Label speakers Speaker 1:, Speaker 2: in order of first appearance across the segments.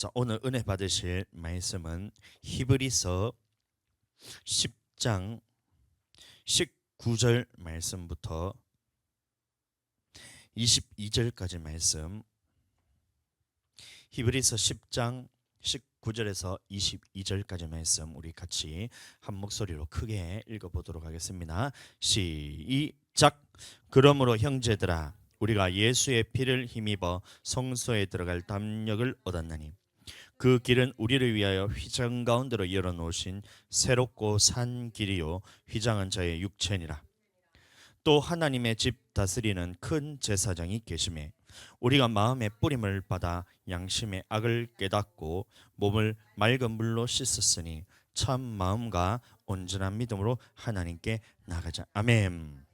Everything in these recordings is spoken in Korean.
Speaker 1: 자, 오늘 은혜 받으실 말씀은 히브리서 10장 19절 말씀부터 22절까지 말씀. 히브리서 10장 19절에서 22절까지 말씀 우리 같이 한 목소리로 크게 읽어보도록 하겠습니다. 시작. 그러므로 형제들아, 우리가 예수의 피를 힘입어 성소에 들어갈 담력을 얻었나니 그 길은 우리를 위하여 휘장 가운데로 열어놓으신 새롭고 산 길이요 휘장은 저의 육체니라. 또 하나님의 집 다스리는 큰 제사장이 계심에 우리가 마음의 뿌림을 받아 양심의 악을 깨닫고 몸을 맑은 물로 씻었으니 참 마음과 온전한 믿음으로 하나님께 나가자. 아멘.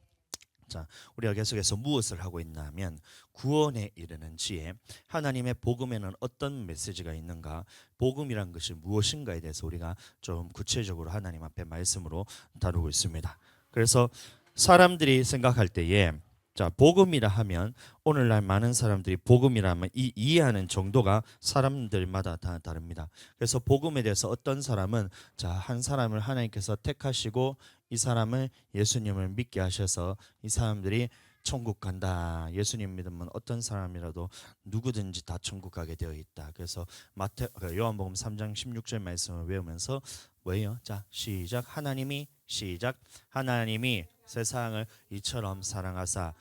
Speaker 1: 자, 우리가 계속해서 무엇을 하고 있냐면 구원에 이르는 지혜, 하나님의 복음에는 어떤 메시지가 있는가, 복음이란 것이 무엇인가에 대해서 우리가 좀 구체적으로 하나님 앞에 말씀으로 다루고 있습니다. 그래서 사람들이 생각할 때에 자, 복음이라 하면 오늘날 많은 사람들이 복음이라 하면 이 이해하는 정도가 사람들마다 다 다릅니다. 그래서 복음에 대해서 어떤 사람은 자, 한 사람을 하나님께서 택하시고 이 사람을 예수님을 믿게 하셔서 이 사람들이 천국 간다. 예수님 믿으면 어떤 사람이라도 누구든지 다 천국 가게 되어 있다. 그래서 요한복음 3장 16절 말씀을 외우면서 뭐예요? 자, 시작. 하나님이 세상을 이처럼 사랑하사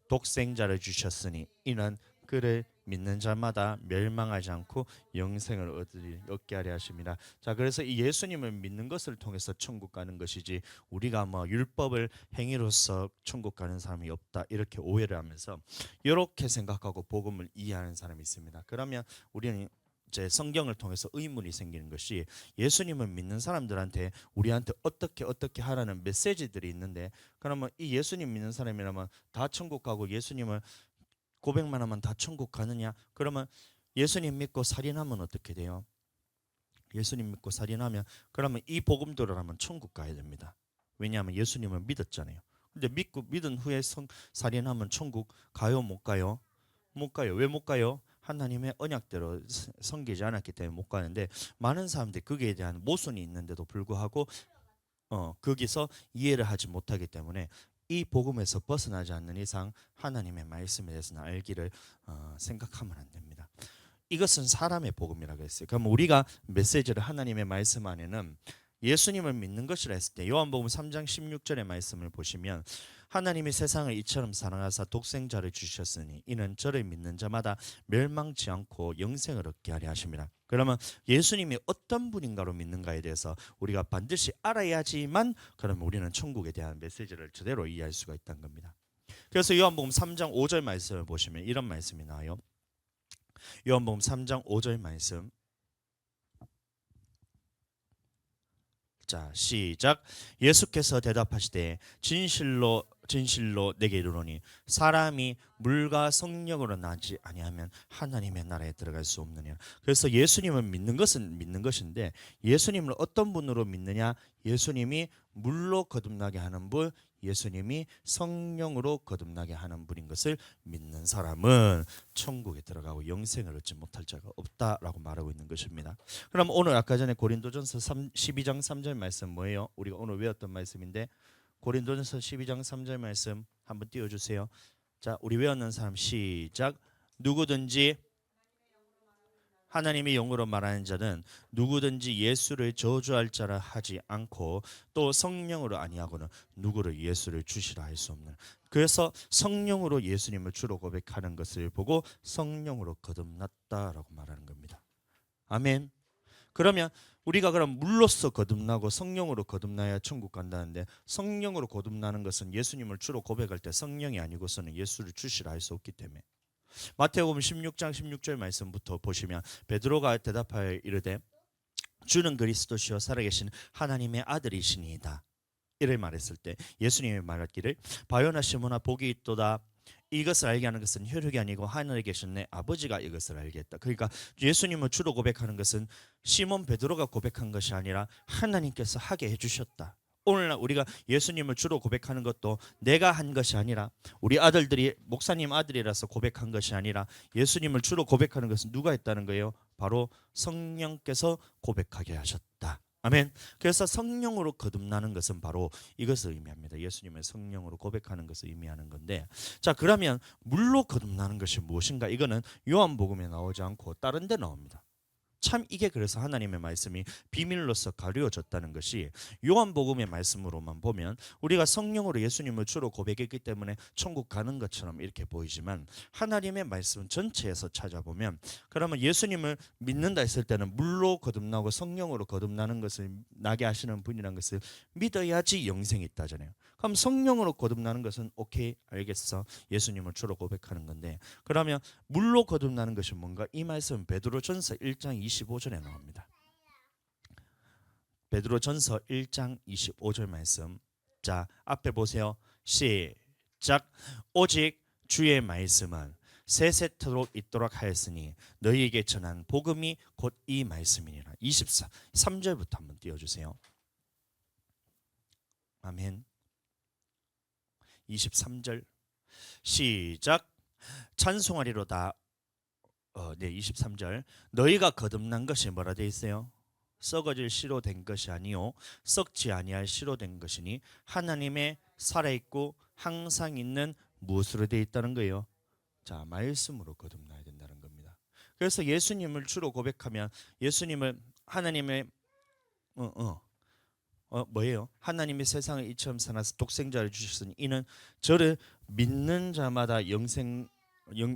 Speaker 1: 독생자를 주셨으니 이는 그를 믿는 자마다 멸망하지 않고 영생을 얻게 하려 하십니다. 자, 그래서 이 예수님을 믿는 것을 통해서 천국 가는 것이지 우리가 뭐 율법을 행위로서 천국 가는 사람이 없다 이렇게 오해를 하면서 이렇게 생각하고 복음을 이해하는 사람이 있습니다. 그러면 우리는 이제 성경을 통해서 의문이 생기는 것이 예수님을 믿는 사람들한테 우리한테 어떻게 하라는 메시지들이 있는데 그러면 이 예수님 믿는 사람이라면 다 천국 가고 예수님을 고백만 하면 다 천국 가느냐? 그러면 예수님 믿고 살인하면 어떻게 돼요? 예수님 믿고 살인하면 그러면 이 복음대로 하면 천국 가야 됩니다. 왜냐하면 예수님을 믿었잖아요. 근데 믿은 후에 살인하면 천국 가요? 못 가요? 못 가요. 왜 못 가요? 하나님의 언약대로 섬기지 않았기 때문에 못 가는데 많은 사람들이 거기에 대한 모순이 있는데도 불구하고 거기서 이해를 하지 못하기 때문에 이 복음에서 벗어나지 않는 이상 하나님의 말씀에 대해서는 알기를 생각하면 안 됩니다. 이것은 사람의 복음이라고 했어요. 그럼 우리가 메시지를 하나님의 말씀 안에는 예수님을 믿는 것이라 했을 때 요한복음 3장 16절의 말씀을 보시면 하나님이 세상을 이처럼 사랑하사 독생자를 주셨으니 이는 저를 믿는 자마다 멸망치 않고 영생을 얻게 하려 하십니다. 그러면 예수님이 어떤 분인가로 믿는가에 대해서 우리가 반드시 알아야지만 그러면 우리는 천국에 대한 메시지를 제대로 이해할 수가 있다는 겁니다. 그래서 요한복음 3장 5절 말씀을 보시면 이런 말씀이 나와요. 요한복음 3장 5절 말씀. 자, 시작. 예수께서 대답하시되 진실로 내게 이르노니 사람이 물과 성령으로 나지 아니하면 하나님의 나라에 들어갈 수 없느냐. 그래서 예수님을 믿는 것은 믿는 것인데 예수님을 어떤 분으로 믿느냐? 예수님이 물로 거듭나게 하는 분, 예수님이 성령으로 거듭나게 하는 분인 것을 믿는 사람은 천국에 들어가고 영생을 얻지 못할 자가 없다라고 말하고 있는 것입니다. 그럼 오늘 아까 전에 고린도전서 12장 3절 말씀 뭐예요? 우리가 오늘 외웠던 말씀인데 고린도전서 12장 3절 말씀 한번 띄워주세요. 자, 우리 외웠는 사람 시작. 누구든지 하나님의 영으로 말하는 자는 누구든지 예수를 저주할 자라 하지 않고 또 성령으로 아니하고는 누구를 예수를 주시라 할 수 없는. 그래서 성령으로 예수님을 주로 고백하는 것을 보고 성령으로 거듭났다라고 말하는 겁니다. 아멘. 그러면 우리가 그럼 물로서 거듭나고 성령으로 거듭나야 천국 간다는데 성령으로 거듭나는 것은 예수님을 주로 고백할 때 성령이 아니고서는 예수를 주시라 할 수 없기 때문에 마태복음 16장 16절 말씀부터 보시면 베드로가 대답하여 이르되 주는 그리스도시요 살아계신 하나님의 아들이시니이다 이를 말했을 때 예수님이 말하기를 바요나 시몬아 복이 있도다 이것을 알게 하는 것은 혈육이 아니고 하늘에 계신 내 아버지가 이것을 알게 했다. 그러니까 예수님을 주로 고백하는 것은 시몬 베드로가 고백한 것이 아니라 하나님께서 하게 해주셨다. 오늘날 우리가 예수님을 주로 고백하는 것도 내가 한 것이 아니라 우리 아들들이 목사님 아들이라서 고백한 것이 아니라 예수님을 주로 고백하는 것은 누가 했다는 거예요? 바로 성령께서 고백하게 하셨다. 아멘. 그래서 성령으로 거듭나는 것은 바로 이것을 의미합니다. 예수님의 성령으로 고백하는 것을 의미하는 건데, 자, 그러면 물로 거듭나는 것이 무엇인가? 이거는 요한복음에 나오지 않고 다른 데 나옵니다. 참 이게 그래서 하나님의 말씀이 비밀로서 가려졌다는 것이 요한복음의 말씀으로만 보면 우리가 성령으로 예수님을 주로 고백했기 때문에 천국 가는 것처럼 이렇게 보이지만, 하나님의 말씀 전체에서 찾아보면 그러면 예수님을 믿는다 했을 때는 물로 거듭나고 성령으로 거듭나는 것을 나게 하시는 분이라는 것을 믿어야지 영생이 있다잖아요. 그럼 성령으로 거듭나는 것은 오케이, 알겠어, 예수님을 주로 고백하는 건데, 그러면 물로 거듭나는 것이 뭔가? 이 말씀은 베드로전서 1장 25절에 나옵니다. 베드로전서 1장 25절 말씀. 자, 앞에 보세요. 시작. 오직 주의 말씀은 세세토록 있도록 하였으니 너희에게 전한 복음이 곧 이 말씀이니라. 23절부터 한번 띄워주세요. 아멘. 23절 시작. 찬송하리로다. 23절. 너희가 거듭난 것이 뭐라 되어 있어요? 썩어질 씨로 된 것이 아니요 썩지 아니할 씨로 된 것이니 하나님의 살아있고 항상 있는 무엇으로 되어 있다는 거예요? 자, 말씀으로 거듭나야 된다는 겁니다. 그래서 예수님을 주로 고백하면 예수님을 하나님의 뭐예요? 하나님이 세상을 이처럼 사놔서 독생자를 주셨으니 이는 저를 믿는 자마다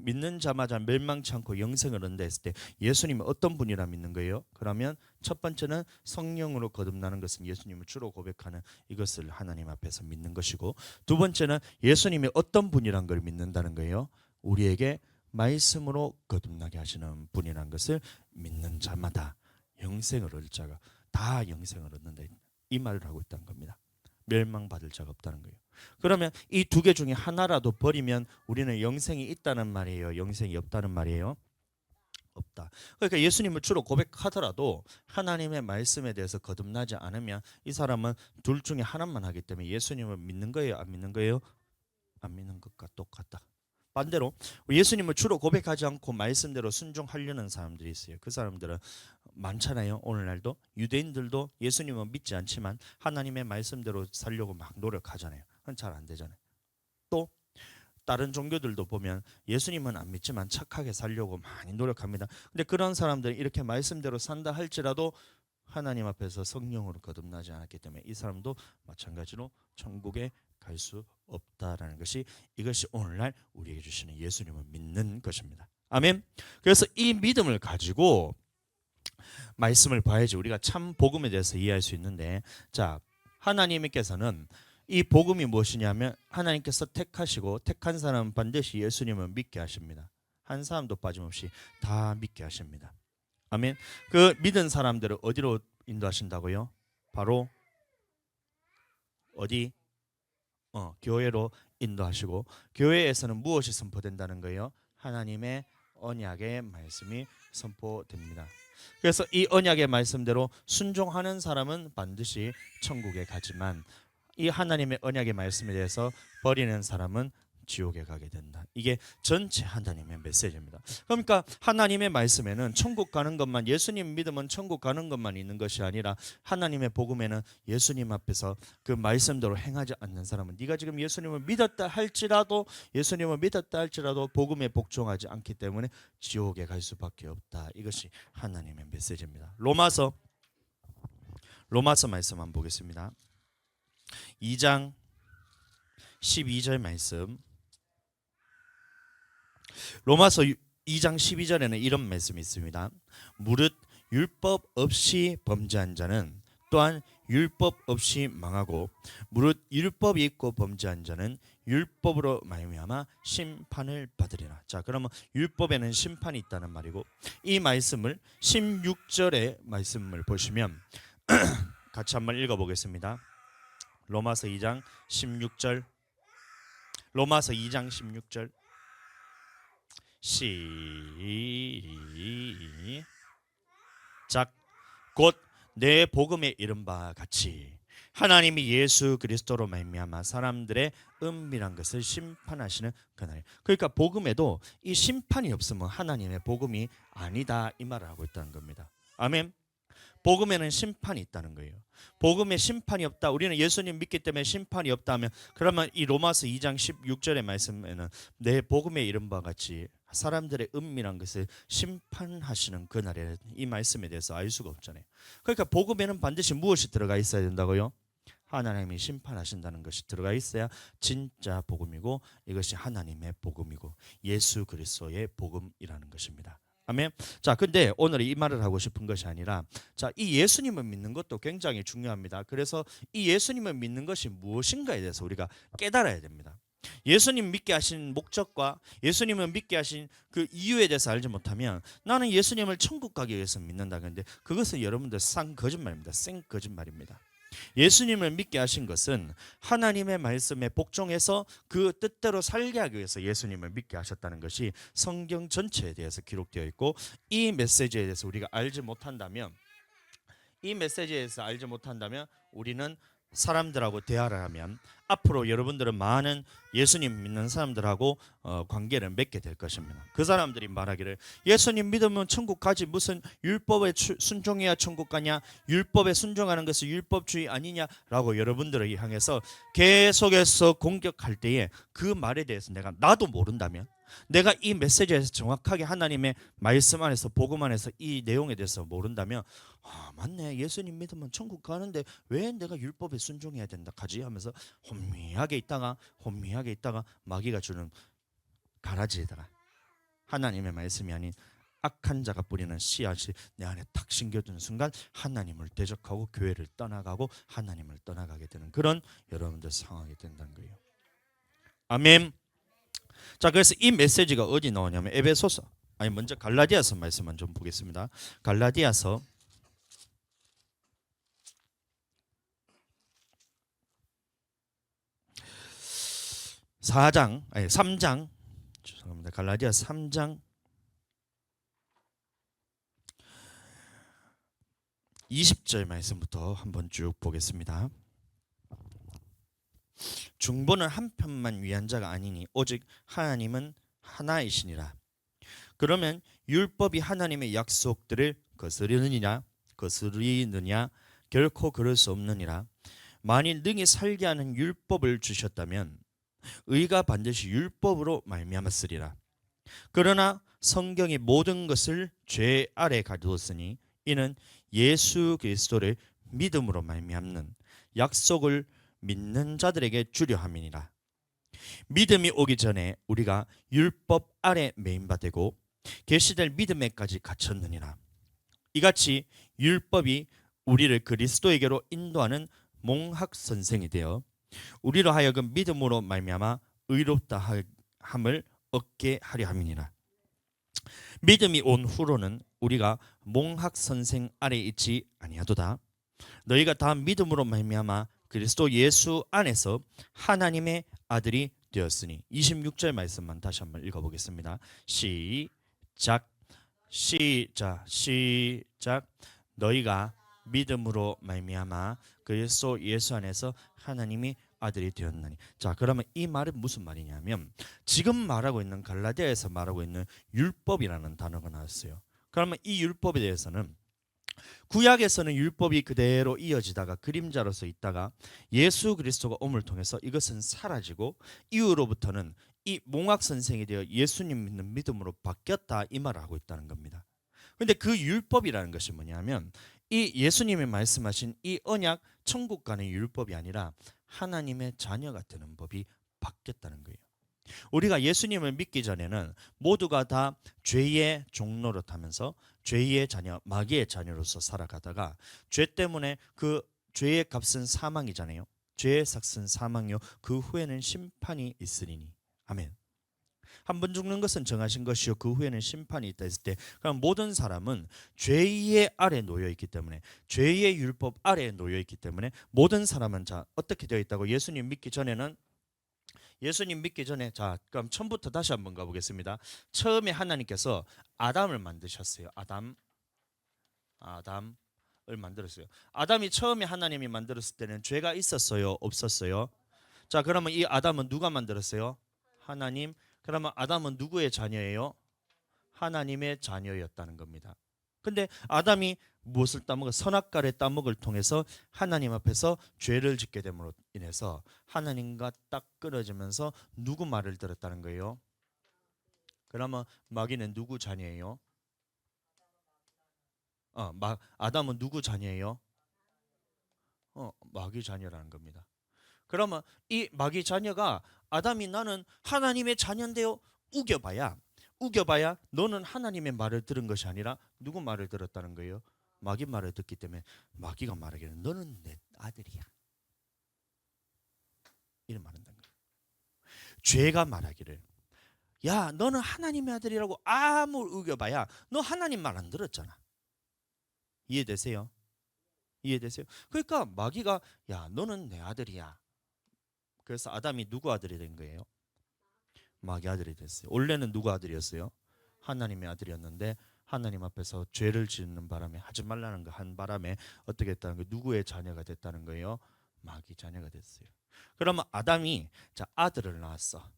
Speaker 1: 믿는 자마다 멸망치 않고 영생을 얻는다 했을 때 예수님은 어떤 분이라 믿는 거예요? 그러면 첫 번째는 성령으로 거듭나는 것은 예수님을 주로 고백하는 이것을 하나님 앞에서 믿는 것이고, 두 번째는 예수님이 어떤 분이란 걸 믿는다는 거예요. 우리에게 말씀으로 거듭나게 하시는 분이란 것을 믿는 자마다 영생을 얻을 자가 다 영생을 얻는다, 이 말을 하고 있다는 겁니다. 멸망받을 자가 없다는 거예요. 그러면 이 두 개 중에 하나라도 버리면 우리는 영생이 있다는 말이에요, 영생이 없다는 말이에요? 없다. 그러니까 예수님을 주로 고백하더라도 하나님의 말씀에 대해서 거듭나지 않으면 이 사람은 둘 중에 하나만 하기 때문에 예수님을 믿는 거예요, 안 믿는 거예요? 안 믿는 것과 똑같다. 반대로 예수님을 주로 고백하지 않고 말씀대로 순종하려는 사람들이 있어요. 그 사람들은 많잖아요. 오늘날도 유대인들도 예수님은 믿지 않지만 하나님의 말씀대로 살려고 막 노력하잖아요. 그건 잘 안 되잖아요. 또 다른 종교들도 보면 예수님은 안 믿지만 착하게 살려고 많이 노력합니다. 근데 그런 사람들은 이렇게 말씀대로 산다 할지라도 하나님 앞에서 성령으로 거듭나지 않았기 때문에 이 사람도 마찬가지로 천국에 갈 수 없다라는 것이, 이것이 오늘날 우리에게 주시는 예수님을 믿는 것입니다. 아멘. 그래서 이 믿음을 가지고 말씀을 봐야지 우리가 참 복음에 대해서 이해할 수 있는데, 자, 하나님께서는 이 복음이 무엇이냐면 하나님께서 택하시고 택한 사람은 반드시 예수님을 믿게 하십니다. 한 사람도 빠짐없이 다 믿게 하십니다. 아멘. 그 믿은 사람들을 어디로 인도하신다고요? 바로 어디? 교회로 인도하시고, 교회에서는 무엇이 선포된다는 거예요? 하나님의 언약의 말씀이 선포됩니다. 그래서 이 언약의 말씀대로 순종하는 사람은 반드시 천국에 가지만 이 하나님의 언약의 말씀에 대해서 버리는 사람은 지옥에 가게 된다. 이게 전체 하나님의 메시지입니다. 그러니까 하나님의 말씀에는 천국 가는 것만, 예수님 믿으면 천국 가는 것만 있는 것이 아니라 하나님의 복음에는 예수님 앞에서 그 말씀대로 행하지 않는 사람은, 네가 지금 예수님을 믿었다 할지라도 복음에 복종하지 않기 때문에 지옥에 갈 수밖에 없다. 이것이 하나님의 메시지입니다. 로마서 말씀 한번 보겠습니다. 2장 12절 말씀. 로마서 2장 12절에는 이런 말씀이 있습니다. 무릇 율법 없이 범죄한 자는 또한 율법 없이 망하고, 무릇 율법이 있고 범죄한 자는 율법으로 말미암아 심판을 받으리라. 자, 그러면 율법에는 심판이 있다는 말이고, 이 말씀을 16절의 말씀을 보시면 같이 한번 읽어보겠습니다. 로마서 2장 16절. 로마서 2장 16절. 시작. 곧 내 복음에 이른 바 같이 하나님이 예수 그리스도로 말미암아 사람들의 은밀한 것을 심판하시는 그날. 그러니까 복음에도 이 심판이 없으면 하나님의 복음이 아니다 이 말을 하고 있다는 겁니다. 아멘. 복음에는 심판이 있다는 거예요. 복음에 심판이 없다. 우리는 예수님 믿기 때문에 심판이 없다면 그러면 이 로마서 2장 16절의 말씀에는 내 복음에 이른 바와 같이 사람들의 은밀한 것을 심판하시는 그날에 이 말씀에 대해서 알 수가 없잖아요. 그러니까 복음에는 반드시 무엇이 들어가 있어야 된다고요? 하나님이 심판하신다는 것이 들어가 있어야 진짜 복음이고 이것이 하나님의 복음이고 예수 그리스도의 복음이라는 것입니다. 아멘. 자, 근데 오늘 이 말을 하고 싶은 것이 아니라 자, 이 예수님을 믿는 것도 굉장히 중요합니다. 그래서 이 예수님을 믿는 것이 무엇인가에 대해서 우리가 깨달아야 됩니다. 예수님 믿게 하신 목적과 예수님을 믿게 하신 그 이유에 대해서 알지 못하면 나는 예수님을 천국 가기 위해서 믿는다. 근데 그것은 여러분들 쌍 거짓말입니다. 생 거짓말입니다. 예수님을 믿게 하신 것은 하나님의 말씀에 복종해서 그 뜻대로 살게 하기 위해서 예수님을 믿게 하셨다는 것이 성경 전체에 대해서 기록되어 있고 이 메시지에 대해서 우리가 알지 못한다면 우리는 사람들하고 대화를 하면 앞으로 여러분들은 많은 예수님 믿는 사람들하고 관계를 맺게 될 것입니다. 그 사람들이 말하기를 예수님 믿으면 천국 가지 무슨 율법에 순종해야 천국 가냐, 율법에 순종하는 것은 율법주의 아니냐라고 여러분들을 향해서 계속해서 공격할 때에 그 말에 대해서 나도 모른다면 내가 이 메시지에서 정확하게 하나님의 말씀 안에서 복음 안에서 이 내용에 대해서 모른다면 맞네, 예수님 믿으면 천국 가는데 왜 내가 율법에 순종해야 된다 하지 하면서 혼미하게 있다가 마귀가 주는 가라지에다가 하나님의 말씀이 아닌 악한 자가 뿌리는 씨앗이 내 안에 탁 심겨두는 순간 하나님을 대적하고 교회를 떠나가고 하나님을 떠나가게 되는 그런 여러분들 상황이 된다는 거예요. 아멘. 자, 그래서 이 메시지가 어디 나오냐면 에베소서 먼저 갈라디아서 말씀만 좀 보겠습니다. 갈라디아서 3장 죄송합니다. 갈라디아서 3장 20절 말씀부터 한번 쭉 보겠습니다. 중보는 한 편만 위한 자가 아니니 오직 하나님은 하나이시니라. 그러면 율법이 하나님의 약속들을 거스르느냐 결코 그럴 수 없느니라. 만일 능히 살게 하는 율법을 주셨다면 의가 반드시 율법으로 말미암았으리라. 그러나 성경이 모든 것을 죄 아래 가두었으니 이는 예수 그리스도를 믿음으로 말미암는 약속을 믿는 자들에게 주려 함이니라. 믿음이 오기 전에 우리가 율법 아래 매인바 되고 계시될 믿음에까지 갇혔느니라. 이같이 율법이 우리를 그리스도에게로 인도하는 몽학 선생이 되어 우리로 하여금 믿음으로 말미암아 의롭다 함을 얻게 하려 함이니라. 믿음이 온 후로는 우리가 몽학 선생 아래 있지 아니하도다. 너희가 다 믿음으로 말미암아 그리스도 예수 안에서 하나님의 아들이 되었으니 26절 말씀만 다시 한번 읽어보겠습니다. 시작. 너희가 믿음으로 말미암아 그리스도 예수 안에서 하나님이 아들이 되었나니. 자, 그러면 이 말은 무슨 말이냐면 지금 말하고 있는 갈라디아에서 말하고 있는 율법이라는 단어가 나왔어요. 그러면 이 율법에 대해서는 구약에서는 율법이 그대로 이어지다가 그림자로서 있다가 예수 그리스도가 옴을 통해서 이것은 사라지고 이후로부터는 이 몽학 선생이 되어 예수님 믿는 믿음으로 바뀌었다 이 말을 하고 있다는 겁니다. 근데 그 율법이라는 것이 뭐냐면 이 예수님이 말씀하신 이 언약 천국 가는 율법이 아니라 하나님의 자녀가 되는 법이 바뀌었다는 거예요. 우리가 예수님을 믿기 전에는 모두가 다 죄의 종로로 타면서 죄의 자녀, 마귀의 자녀로서 살아가다가 죄 때문에 그 죄의 값은 사망이잖아요. 죄의 삭은 사망이요 그 후에는 심판이 있으리니. 아멘. 한 번 죽는 것은 정하신 것이요 그 후에는 심판이 있다 했을 때 그럼 모든 사람은 죄의 아래 놓여 있기 때문에 죄의 율법 아래 놓여 있기 때문에 모든 사람은 자 어떻게 되어 있다고 예수님 믿기 전에 자 그럼 처음부터 다시 한번 가보겠습니다. 처음에 하나님께서 아담을 만드셨어요. 아담 만들었어요. 아담이 처음에 하나님이 만들었을 때는 죄가 있었어요, 없었어요? 자, 그러면 이 아담은 누가 만들었어요? 하나님. 그러면 아담은 누구의 자녀예요? 하나님의 자녀였다는 겁니다. 근데 아담이 무엇을 따먹어? 선악과를 따먹을 통해서 하나님 앞에서 죄를 짓게 됨으로 인해서 하나님과 딱 끊어지면서 누구 말을 들었다는 거예요? 그러면 마귀는 누구 자녀예요? 아담은 누구 자녀예요? 마귀 자녀라는 겁니다. 그러면 이 마귀 자녀가 아담이 나는 하나님의 자녀인데요. 우겨봐야 너는 하나님의 말을 들은 것이 아니라 누구 말을 들었다는 거예요? 마귀 말을 듣기 때문에 마귀가 말하기를 너는 내 아들이야. 이런 말한다는 거예요. 죄가 말하기를 야 너는 하나님의 아들이라고 아무리 우겨봐야 너 하나님 말 안 들었잖아. 이해되세요? 이해되세요? 그러니까 마귀가 야 너는 내 아들이야. 그래서 아담이 누구 아들이 된 거예요? 마귀 아들이 됐어요. 원래는 누구 아들이었어요? 하나님의 아들이었는데 하나님 앞에서 죄를 짓는 바람에 하지 말라는 거 한 바람에 어떻게 했다는 거예요? 누구의 자녀가 됐다는 거예요? 마귀 자녀가 됐어요. 그러면 아담이 자 아들을 낳았어.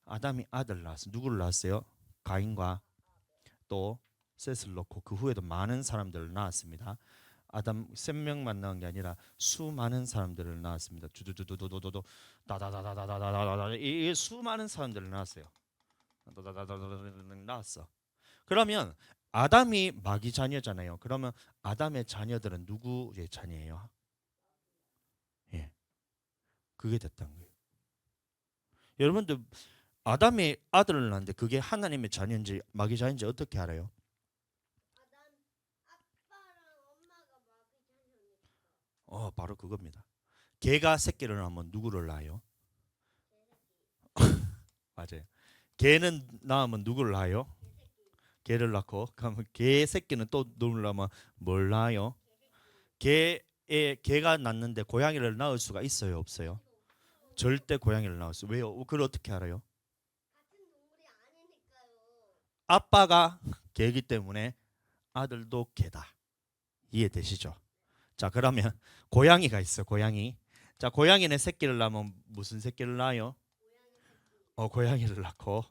Speaker 1: 아담이 아들 낳았어. 누구를 낳았어요? 가인과 또 셋을 놓고 그 후에도 많은 사람들을 낳았습니다. 아담 3명만 낳은 게 아니라 수많은 사람들을 낳았습니다. 두두두두두두두 다다다다다다다다 이 수많은 사람들을 낳았어요. 낳았어. 그러면 아담이 마귀 자녀잖아요. 그러면 아담의 자녀들은 누구의 자녀예요? 예, 그게 됐다는 거예요. 여러분들 아담의 아들을 낳았는데 그게 하나님의 자녀인지 마귀 자녀인지 어떻게 알아요? 바로 그겁니다. 개가 새끼를 낳으면 누구를 낳아요? 맞아요. 개는 낳으면 누구를 낳아요? 개를 낳고 그러면 개 새끼는 또 누구를 낳으면 뭘 낳아요? 개가 낳는데 고양이를 낳을 수가 있어요, 없어요? 절대 고양이를 낳을 수. 왜요? 그걸 어떻게 알아요? 아빠가 개이기 때문에 아들도 개다. 이해되시죠? 자, 그러면 고양이가 있어. 고양이. 자, 고양이는 새끼를 낳으면 무슨 새끼를 낳아요? 고양이를 낳고.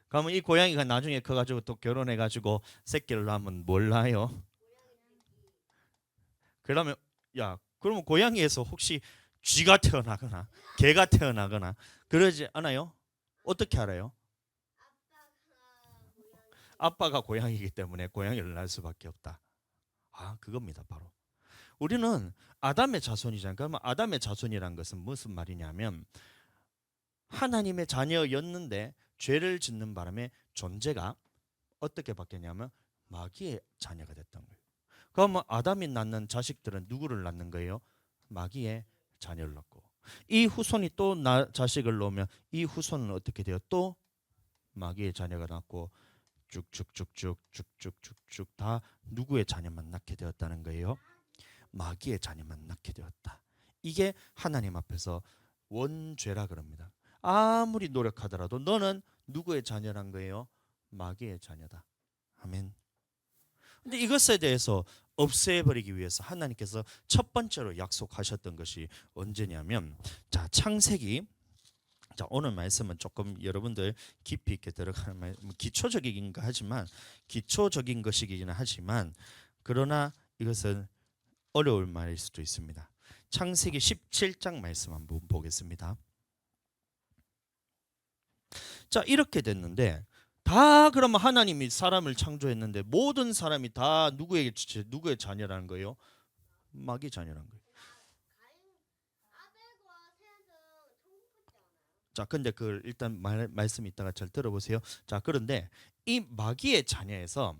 Speaker 1: 그러면 이 고양이가 나중에 커가지고 또 결혼해가지고 새끼를 낳으면 뭘 낳아요? 그러면 그러면 고양이에서 혹시 쥐가 태어나거나 개가 태어나거나 그러지 않아요? 어떻게 알아요? 아빠가 고양이기 때문에 고양이를 낳을 수밖에 없다. 그겁니다, 바로. 우리는 아담의 자손이잖아요. 그러면 아담의 자손이란 것은 무슨 말이냐면 하나님의 자녀였는데 죄를 짓는 바람에 존재가 어떻게 바뀌었냐면 마귀의 자녀가 됐던 거예요. 그러면 아담이 낳는 자식들은 누구를 낳는 거예요? 마귀의 자녀를 낳고 이 후손이 또 자식을 낳으면 이 후손은 어떻게 돼요? 또 마귀의 자녀가 낳고 쭉쭉쭉쭉쭉쭉쭉 다 누구의 자녀만 낳게 되었다는 거예요? 마귀의 자녀만 낳게 되었다. 이게 하나님 앞에서 원죄라 그럽니다. 아무리 노력하더라도 너는 누구의 자녀란 거예요? 마귀의 자녀다. 아멘. 근데 이것에 대해서 없애버리기 위해서 하나님께서 첫 번째로 약속하셨던 것이 언제냐면 자 창세기 자 오늘 말씀은 조금 여러분들 깊이 있게 들어가는 말 기초적인가 하지만 기초적인 것이기는 하지만 그러나 이것은 어려울 말일 수도 있습니다. 창세기 17장 말씀 한번 보겠습니다. 자 이렇게 됐는데 다 그러면 하나님이 사람을 창조했는데 모든 사람이 다 누구의 자녀라는 거예요? 마귀 자녀라는 거예요. 자 근데 그걸 일단 말씀 있다가 잘 들어보세요. 자 그런데 이 마귀의 자녀에서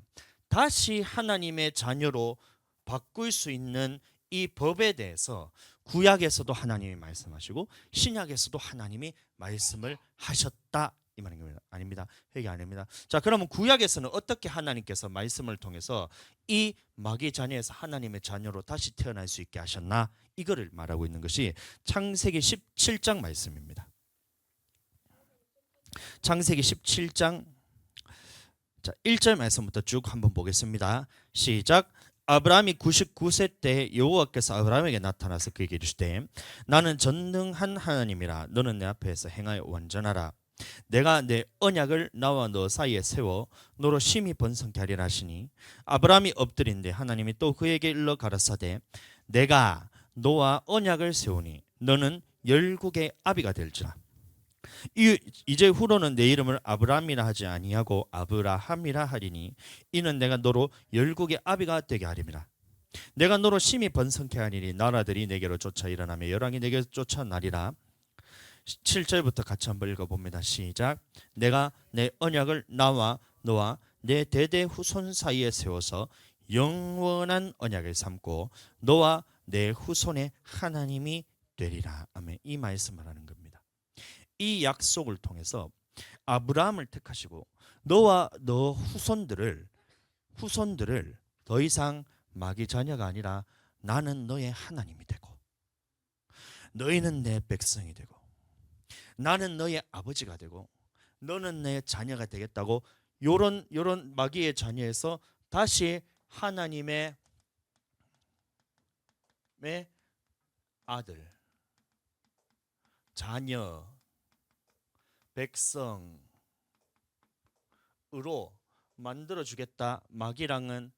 Speaker 1: 다시 하나님의 자녀로 바꿀 수 있는 이 법에 대해서 구약에서도 하나님이 말씀하시고 신약에서도 하나님이 말씀을 하셨다 이 말입니다. 아닙니다. 회개 아닙니다. 자 그러면 구약에서는 어떻게 하나님께서 말씀을 통해서 이 마귀 자녀에서 하나님의 자녀로 다시 태어날 수 있게 하셨나 이거를 말하고 있는 것이 창세기 17장 말씀입니다. 창세기 17장 자 1절 말씀부터 쭉 한번 보겠습니다. 시작. 아브라함이 99세 때 여호와께서 아브라함에게 나타나서 그에게 이르시되 나는 전능한 하나님이라 너는 내 앞에서 행하여 완전하라. 내가 내 언약을 나와 너 사이에 세워 너로 심히 번성케 하리라 하시니 아브라함이 엎드린데 하나님이 또 그에게 일러 가라사대 내가 너와 언약을 세우니 너는 열국의 아비가 될지라. 이제 후로는 내 이름을 아브라함이라 하지 아니하고 아브라함이라 하리니 이는 내가 너로 열국의 아비가 되게 하림이라. 내가 너로 심히 번성케 하리니 나라들이 내게로 쫓아 일어나며 열왕이 내게로 쫓아 나리라. 7절부터 같이 한번 읽어봅니다. 시작. 내가 내 언약을 나와 너와 내 대대 후손 사이에 세워서 영원한 언약을 삼고 너와 내 후손의 하나님이 되리라. 아멘. 이 말씀을 하는 겁니다. 이 약속을 통해서 아브라함을 택하시고 너와 너 후손들을 더 이상 마귀 자녀가 아니라 나는 너의 하나님이 되고 너희는 내 백성이 되고 나는 너의 아버지가 되고 너는 내 자녀가 되겠다고 요런 마귀의 자녀에서 다시 하나님의 아들, 자녀, 백성으로 만들어 주겠다. 마귀랑은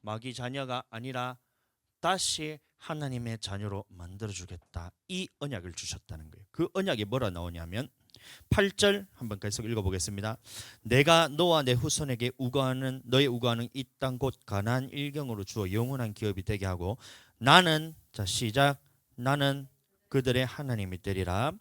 Speaker 1: 마귀 자녀가 아니라 다시 하나님의 자녀로 만들어 주겠다. 이 언약을 주셨다는 거예요. 그 언약이 뭐라 나오냐면 8절 한번 계속 읽어보겠습니다. 내가 너와 내 후손에게 너의 우거하는 이 땅 곧 가나안 일경으로 주어 영원한 기업이 되게 하고 나는 자 시작 나는 그들의 하나님이 되리라.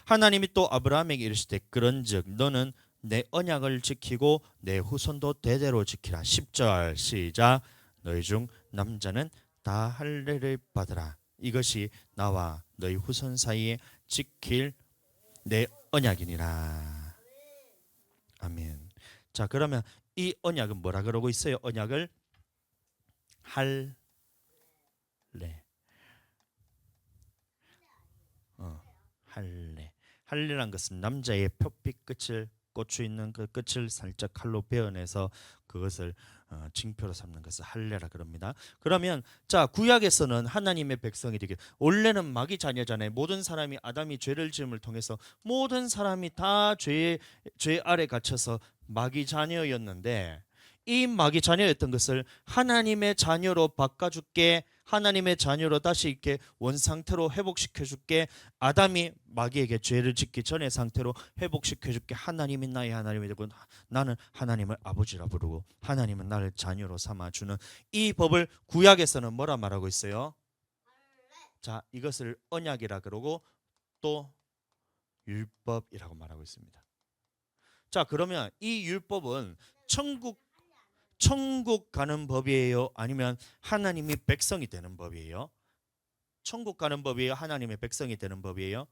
Speaker 1: 하나님이 또 아브라함에게 이르시되 그런즉 너는 내 언약을 지키고 내 후손도 대대로 지키라. 10절 시작 너희 중 남자는 다 할례를 받으라. 이것이 나와 너희 후손 사이에 지킬 내 언약이니라. 아멘. 자 그러면 이 언약은 뭐라 그러고 있어요? 언약을 할례. 할례. 할례란 것은 남자의 표피 끝을 꽂혀 있는 그 끝을 살짝 칼로 베어내서 그것을 징표로 삼는 것을 할례라 그럽니다. 그러면 자 구약에서는 하나님의 백성이 되게 원래는 마귀 자녀잖아요. 모든 사람이 아담이 죄를 지음을 통해서 모든 사람이 다 죄 아래 갇혀서 마귀 자녀였는데 이 마귀 자녀였던 것을 하나님의 자녀로 바꿔줄게. 하나님의 자녀로 다시 이렇게 원상태로 회복시켜줄게. 아담이 마귀에게 죄를 짓기 전의 상태로 회복시켜줄게. 하나님이 나의 하나님이 되고 나는 하나님을 아버지라 부르고 하나님은 나를 자녀로 삼아주는 이 법을 구약에서는 뭐라 말하고 있어요? 자 이것을 언약이라 그러고 또 율법이라고 말하고 있습니다. 자 그러면 이 율법은 천국 가는 법이에요? 아니면 하나님이 백성이 되는 법이에요? 천국 가는 법이에요? 하나님의 백성이 되는 법이에요?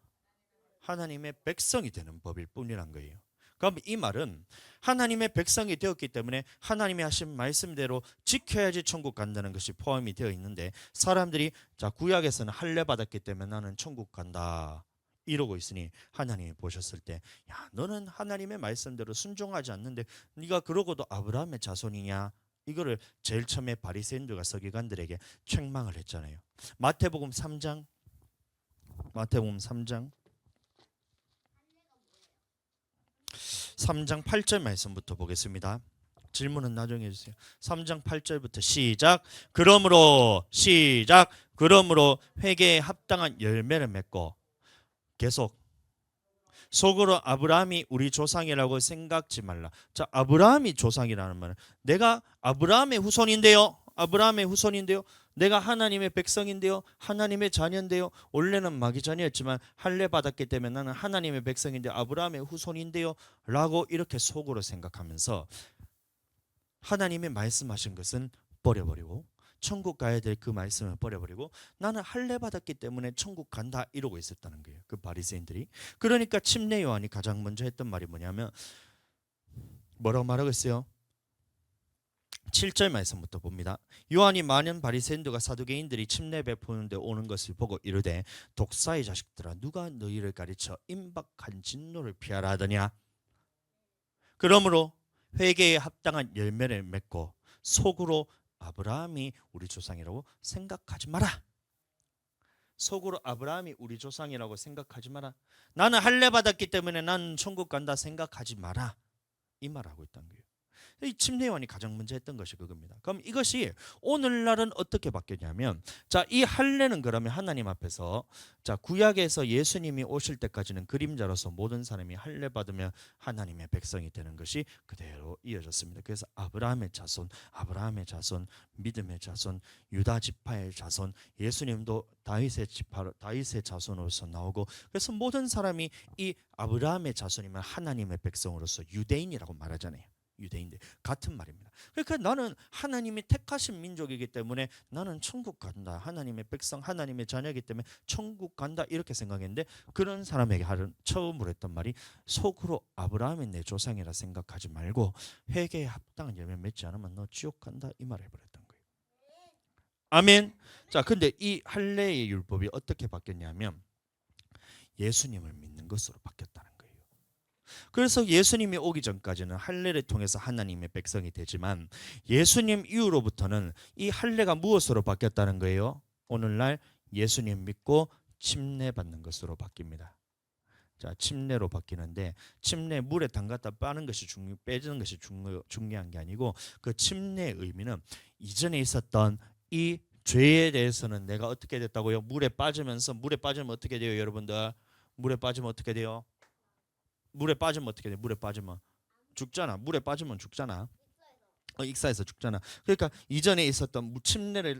Speaker 1: 하나님의 백성이 되는 법일 뿐이란 거예요. 그럼 이 말은 하나님의 백성이 되었기 때문에 하나님이 하신 말씀대로 지켜야지 천국 간다는 것이 포함이 되어 있는데 사람들이 자 구약에서는 할례 받았기 때문에 나는 천국 간다 이러고 있으니 하나님이 보셨을 때 야 너는 하나님의 말씀대로 순종하지 않는데 네가 그러고도 아브라함의 자손이냐 이거를 제일 처음에 바리새인들과 서기관들에게 책망을 했잖아요. 마태복음 3장 3장 8절 말씀부터 보겠습니다. 질문은 나중에 해주세요. 3장 8절부터 시작. 그러므로 회개에 합당한 열매를 맺고 계속 속으로 아브라함이 우리 조상이라고 생각지 말라. 자, 아브라함이 조상이라는 말은 내가 아브라함의 후손인데요. 내가 하나님의 백성인데요. 하나님의 자녀인데요. 원래는 마귀 자녀였지만 할례 받았기 때문에 나는 하나님의 백성인데 아브라함의 후손인데요. 라고 이렇게 속으로 생각하면서 하나님이 말씀하신 것은 버려버리고 천국 가야 될 그 말씀을 버려버리고 나는 할례 받았기 때문에 천국 간다 이러고 있었다는 거예요. 그 바리새인들이. 그러니까 침례 요한이 가장 먼저 했던 말이 뭐냐면 뭐라고 말하고 있어요? 7절 말씀부터 봅니다. 요한이 많은 바리새인들과 사두개인들이 침례 베푸는데 오는 것을 보고 이르되 독사의 자식들아 누가 너희를 가르쳐 임박한 진노를 피하라 하더냐. 그러므로 회개에 합당한 열매를 맺고 속으로 아브라함이 우리 조상이라고 생각하지 마라. 속으로 아브라함이 우리 조상이라고 생각하지 마라. 나는 할례 받았기 때문에 나는 천국 간다 생각하지 마라. 이 말하고 있다는 거예요. 이 침례요한이 가장 먼저 했던 것이 그겁니다. 그럼 이것이 오늘날은 어떻게 바뀌었냐면, 자, 이 할례는 그러면 하나님 앞에서, 자, 구약에서 예수님이 오실 때까지는 그림자로서 모든 사람이 할례 받으면 하나님의 백성이 되는 것이 그대로 이어졌습니다. 그래서 아브라함의 자손, 아브라함의 자손, 믿음의 자손, 유다 지파의 자손, 예수님도 다윗의 지파, 다윗의 자손으로서 나오고, 그래서 모든 사람이 이 아브라함의 자손이면 하나님의 백성으로서 유대인이라고 말하잖아요. 유대인들 같은 말입니다. 그러니까 나는 하나님이 택하신 민족이기 때문에 나는 천국 간다. 하나님의 백성, 하나님의 자녀이기 때문에 천국 간다 이렇게 생각했는데, 그런 사람에게 처음으로 했던 말이 속으로 아브라함이 내 조상이라 생각하지 말고 회개에 합당한 열매 맺지 않으면 너 지옥 간다 이 말을 해버렸던 거예요. 아멘. 자, 근데 이 할례의 율법이 어떻게 바뀌었냐면 예수님을 믿는 것으로 바뀌었다는 거예요. 그래서 예수님이 오기 전까지는 할례를 통해서 하나님의 백성이 되지만, 예수님 이후로부터는 이 할례가 무엇으로 바뀌었다는 거예요? 오늘날 예수님 믿고 침례 받는 것으로 바뀝니다. 자, 침례로 바뀌는데, 침례 물에 담갔다 빠는 것이 빼지는 것이 중요한 게 아니고, 그 침례의 의미는 이전에 있었던 이 죄에 대해서는 내가 어떻게 됐다고요? 물에 빠지면 어떻게 돼요, 여러분들? 물에 빠지면 어떻게 돼요? 물에 빠지면 어떻게 돼? 물에 빠지면 죽잖아. 물에 빠지면 죽잖아. 익사해서 죽잖아. 그러니까 이전에 있었던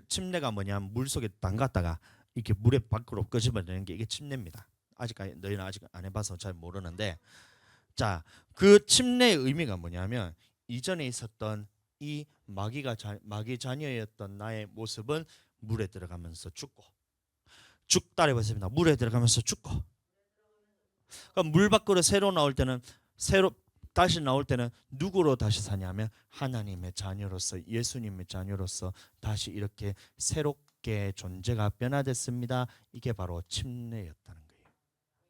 Speaker 1: 침례가 뭐냐면 물 속에 담갔다가 이렇게 물에 밖으로 끄집어내는 게 이게 침례입니다. 너희는 아직 안 해봐서 잘 모르는데, 자, 그 침례의 의미가 뭐냐면 이전에 있었던 이 마귀 자녀였던 나의 모습은 물에 들어가면서 죽고, 따라 해보겠습니다. 물에 들어가면서 죽고. 그러니까 물 밖으로 다시 나올 때는 누구로 다시 사냐면 하나님의 자녀로서, 예수님의 자녀로서 다시 이렇게 새롭게 존재가 변화됐습니다. 이게 바로 침례였다는 거예요.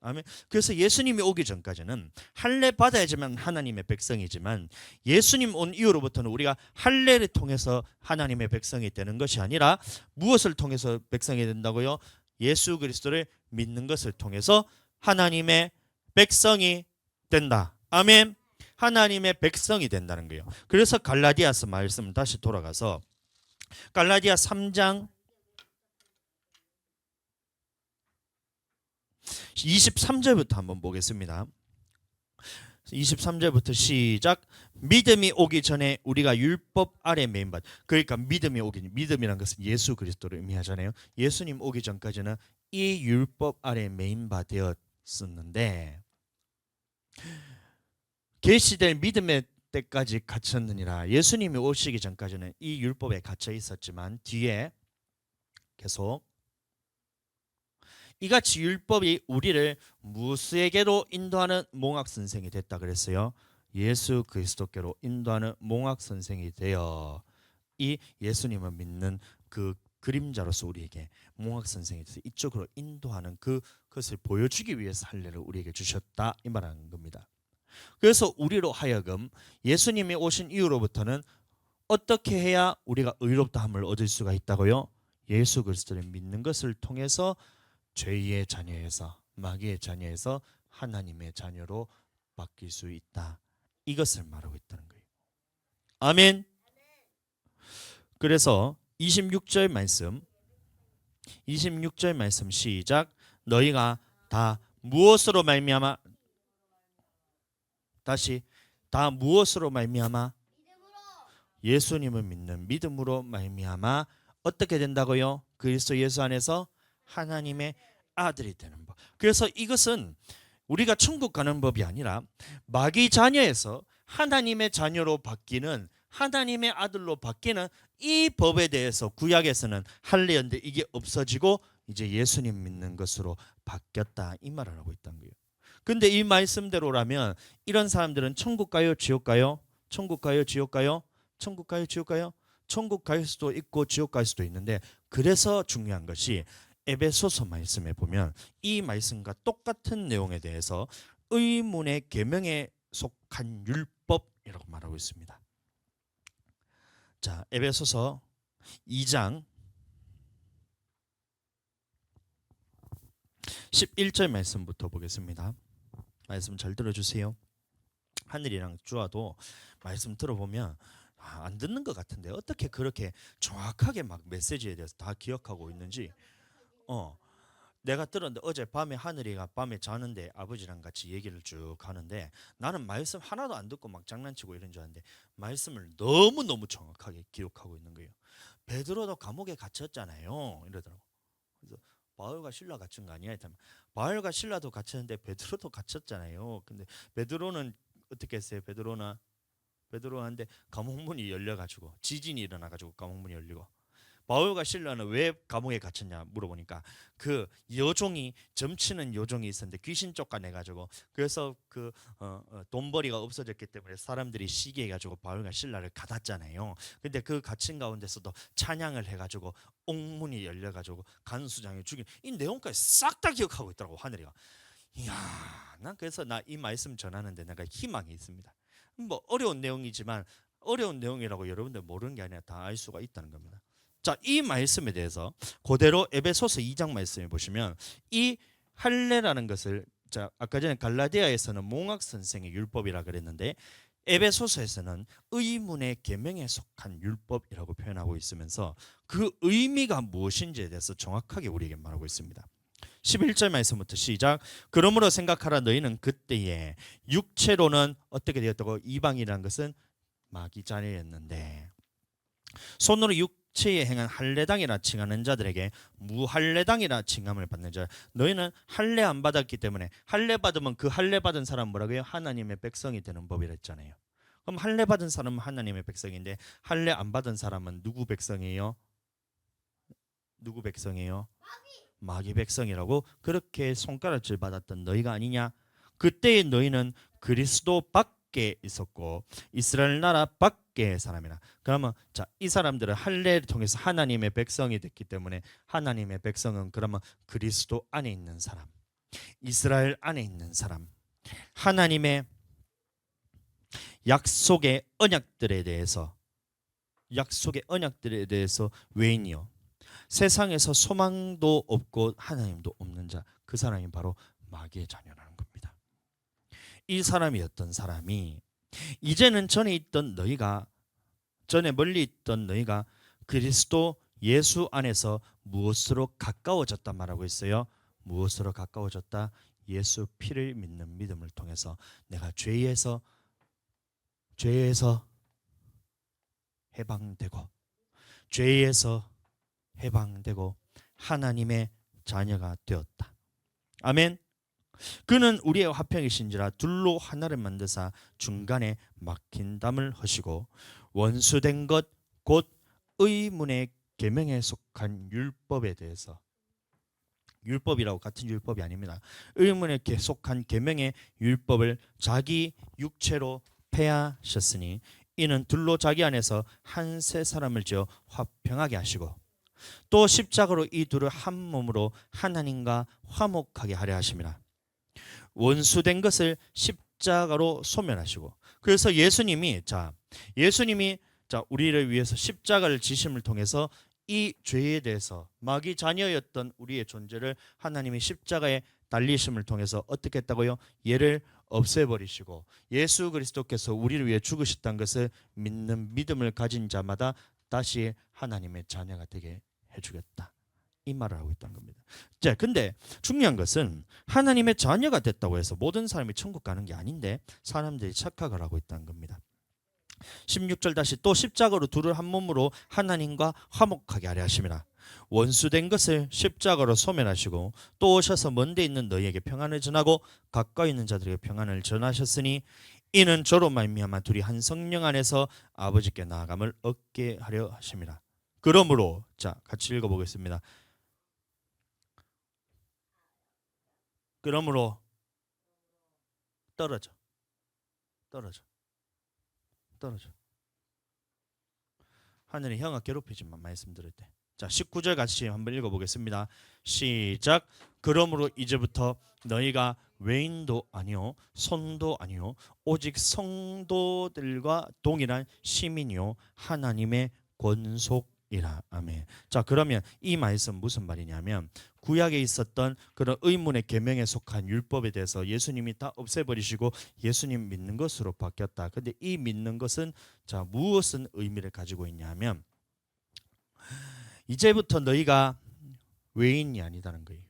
Speaker 1: 아멘. 그래서 예수님이 오기 전까지는 할례 받아야지만 하나님의 백성이지만, 예수님 온 이후로부터는 우리가 할례를 통해서 하나님의 백성이 되는 것이 아니라 무엇을 통해서 백성이 된다고요? 예수 그리스도를 믿는 것을 통해서 하나님의 백성이 된다. 아멘. 하나님의 백성이 된다는 거예요. 그래서 갈라디아서 말씀 다시 돌아가서 갈라디아 3장 23절부터 한번 보겠습니다. 23절부터 시작. 믿음이 오기 전에 우리가 율법 아래 매인받. 그러니까 믿음이란 것은 예수 그리스도를 의미하잖아요. 예수님 오기 전까지는 이 율법 아래 매인받았었는데, 계시될 믿음의 때까지 갇혔느니라. 예수님이 오시기 전까지는 이 율법에 갇혀 있었지만 뒤에 계속 이같이 율법이 우리를 무수에게로 인도하는 몽학 선생이 됐다 그랬어요. 예수 그리스도께로 인도하는 몽학 선생이 되어 이 예수님을 믿는 그 그림자로서 우리에게 몽학 선생이 돼서 이쪽으로 인도하는 그것을 보여주기 위해서 할례를 우리에게 주셨다 이 말하는 겁니다. 그래서 우리로 하여금 예수님이 오신 이후로부터는 어떻게 해야 우리가 의롭다함을 얻을 수가 있다고요? 예수 그리스도를 믿는 것을 통해서 죄의 자녀에서, 마귀의 자녀에서 하나님의 자녀로 바뀔 수 있다. 이것을 말하고 있다는 거예요. 아멘. 그래서 26절 말씀 시작. 너희가 다 무엇으로 말미암아, 다시, 다 무엇으로 말미암아? 예수님을 믿는 믿음으로 말미암아 어떻게 된다고요? 그리스도 예수 안에서 하나님의 아들이 되는 법. 그래서 이것은 우리가 천국 가는 법이 아니라 마귀 자녀에서 하나님의 자녀로 바뀌는, 하나님의 아들로 바뀌는 이 법에 대해서 구약에서는 할례였는데 이게 없어지고 이제 예수님 믿는 것으로 바뀌었다 이 말을 하고 있다는 거예요. 근데 이 말씀대로라면 이런 사람들은 천국 가요, 지옥 가요? 천국 가요, 지옥 가요? 천국 가요, 지옥 가요? 천국 갈 수도 있고 지옥 갈 수도 있는데, 그래서 중요한 것이 에베소서 말씀에 보면 이 말씀과 똑같은 내용에 대해서 의문의 계명에 속한 율법이라고 말하고 있습니다. 자, 에베소서 2장 11절 말씀부터 보겠습니다. 말씀 잘 들어주세요. 하늘이랑 주와도 말씀 들어보면 안 듣는 것 같은데 어떻게 그렇게 정확하게 막 메시지에 대해서 다 기억하고 있는지. 내가 들었는데 어제 밤에 하늘이가 밤에 자는데 아버지랑 같이 얘기를 쭉 하는데 나는 말씀 하나도 안 듣고 막 장난치고 이런 줄 알았는데 말씀을 너무너무 정확하게 기억하고 있는 거예요. 베드로도 감옥에 갇혔잖아요 이러더라고. 그래서 바울과 실라 갇힌 거 아니야? 바울과 실라도 갇혔는데 베드로도 갇혔잖아요. 근데 베드로는 어떻게 했어요? 베드로한테 감옥문이 열려가지고 지진이 일어나가지고 감옥문이 열리고, 바울과 실라는 왜 감옥에 갇혔냐 물어보니까 그 여종이 점치는 여종이 있었는데 귀신 쫓아내가지고, 그래서 그 돈벌이가 없어졌기 때문에 사람들이 시기해가지고 바울과 실라를 가뒀잖아요. 근데 그 갇힌 가운데서도 찬양을 해가지고 옥문이 열려가지고 간수장이 죽인 이 내용까지 싹 다 기억하고 있더라고 하늘이가. 이야, 난 그래서 나 이 말씀 전하는데 내가 희망이 있습니다. 뭐 어려운 내용이지만 어려운 내용이라고 여러분들 모르는 게 아니라 다 알 수가 있다는 겁니다. 자, 이 말씀에 대해서 그대로 에베소서 2장 말씀에 보시면 이 할례라는 것을, 자, 아까 전에 갈라디아에서는 몽학 선생의 율법이라 그랬는데 에베소서에서는 의문의 계명에 속한 율법이라고 표현하고 있으면서 그 의미가 무엇인지에 대해서 정확하게 우리에게 말하고 있습니다. 11절 말씀부터 시작. 그러므로 생각하라, 너희는 그때에 육체로는 어떻게 되었다고? 이방이라는 것은 마귀 자녀였는데 손으로 육체에 행한 할례당이라 칭하는 자들에게 무할례당이라 칭함을 받는 자. 너희는 할례 안 받았기 때문에, 할례 받으면 그 할례 받은 사람 뭐라고요? 하나님의 백성이 되는 법이라 했잖아요. 그럼 할례 받은 사람은 하나님의 백성인데 할례 안 받은 사람은 누구 백성이에요? 누구 백성이에요? 마귀 백성이라고 그렇게 손가락질 받았던 너희가 아니냐? 그때의 너희는 그리스도 밖에 있었고 이스라엘 나라 밖의 사람이라. 그러면 자, 이 사람들은 할례를 통해서 하나님의 백성이 됐기 때문에 하나님의 백성은 그러면 그리스도 안에 있는 사람, 이스라엘 안에 있는 사람, 하나님의 약속의 언약들에 대해서 외인이요, 세상에서 소망도 없고 하나님도 없는 자, 그 사람이 바로 마귀의 자녀라는 겁니다. 이 사람이 어떤 사람이, 이제는 전에 멀리 있던 너희가 그리스도 예수 안에서 무엇으로 가까워졌단 말하고 있어요? 무엇으로 가까워졌다? 예수 피를 믿는 믿음을 통해서 내가 죄에서 해방되고 하나님의 자녀가 되었다. 아멘. 그는 우리의 화평이신지라 둘로 하나를 만드사 중간에 막힌 담을 허시고 원수된 것 곧 의문의 계명에 속한 율법에 대해서, 율법이라고 같은 율법이 아닙니다. 의문에 속한 계명의 율법을 자기 육체로 폐하셨으니 이는 둘로 자기 안에서 한 새 사람을 지어 화평하게 하시고 또 십자가로 이 둘을 한 몸으로 하나님과 화목하게 하려 하심이라. 원수된 것을 십자가로 소멸하시고, 그래서 예수님이 우리를 위해서 십자가를 지심을 통해서 이 죄에 대해서 마귀 자녀였던 우리의 존재를 하나님이 십자가에 달리심을 통해서 어떻게 했다고요? 얘를 없애버리시고 예수 그리스도께서 우리를 위해 죽으셨다는 것을 믿는 믿음을 가진 자마다 다시 하나님의 자녀가 되게 해주겠다, 이 말을 하고 있다는 겁니다. 자, 근데 중요한 것은 하나님의 자녀가 됐다고 해서 모든 사람이 천국 가는 게 아닌데 사람들이 착각을 하고 있다는 겁니다. 16절 다시, 또 십자가로 둘을 한 몸으로 하나님과 화목하게 하려 하심이라. 원수된 것을 십자가로 소멸하시고 또 오셔서 먼데 있는 너희에게 평안을 전하고 가까이 있는 자들에게 평안을 전하셨으니 이는 저로 말미암아 둘이 한 성령 안에서 아버지께 나아감을 얻게 하려 하심이라. 그러므로, 자, 같이 읽어보겠습니다. 그러므로 떨어져. 하늘이 형아 괴롭히지만 말씀 들을 때. 자, 19절 같이 한번 읽어보겠습니다. 시작. 그러므로 이제부터 너희가 외인도 아니요 손도 아니요 오직 성도들과 동일한 시민이요 하나님의 권속 이라. 아멘. 자, 그러면 이 말씀 무슨 말이냐면 구약에 있었던 그런 의문의 계명에 속한 율법에 대해서 예수님이 다 없애버리시고 예수님 믿는 것으로 바뀌었다. 근데 이 믿는 것은 자, 무엇은 의미를 가지고 있냐면 이제부터 너희가 외인이 아니다는 거예요.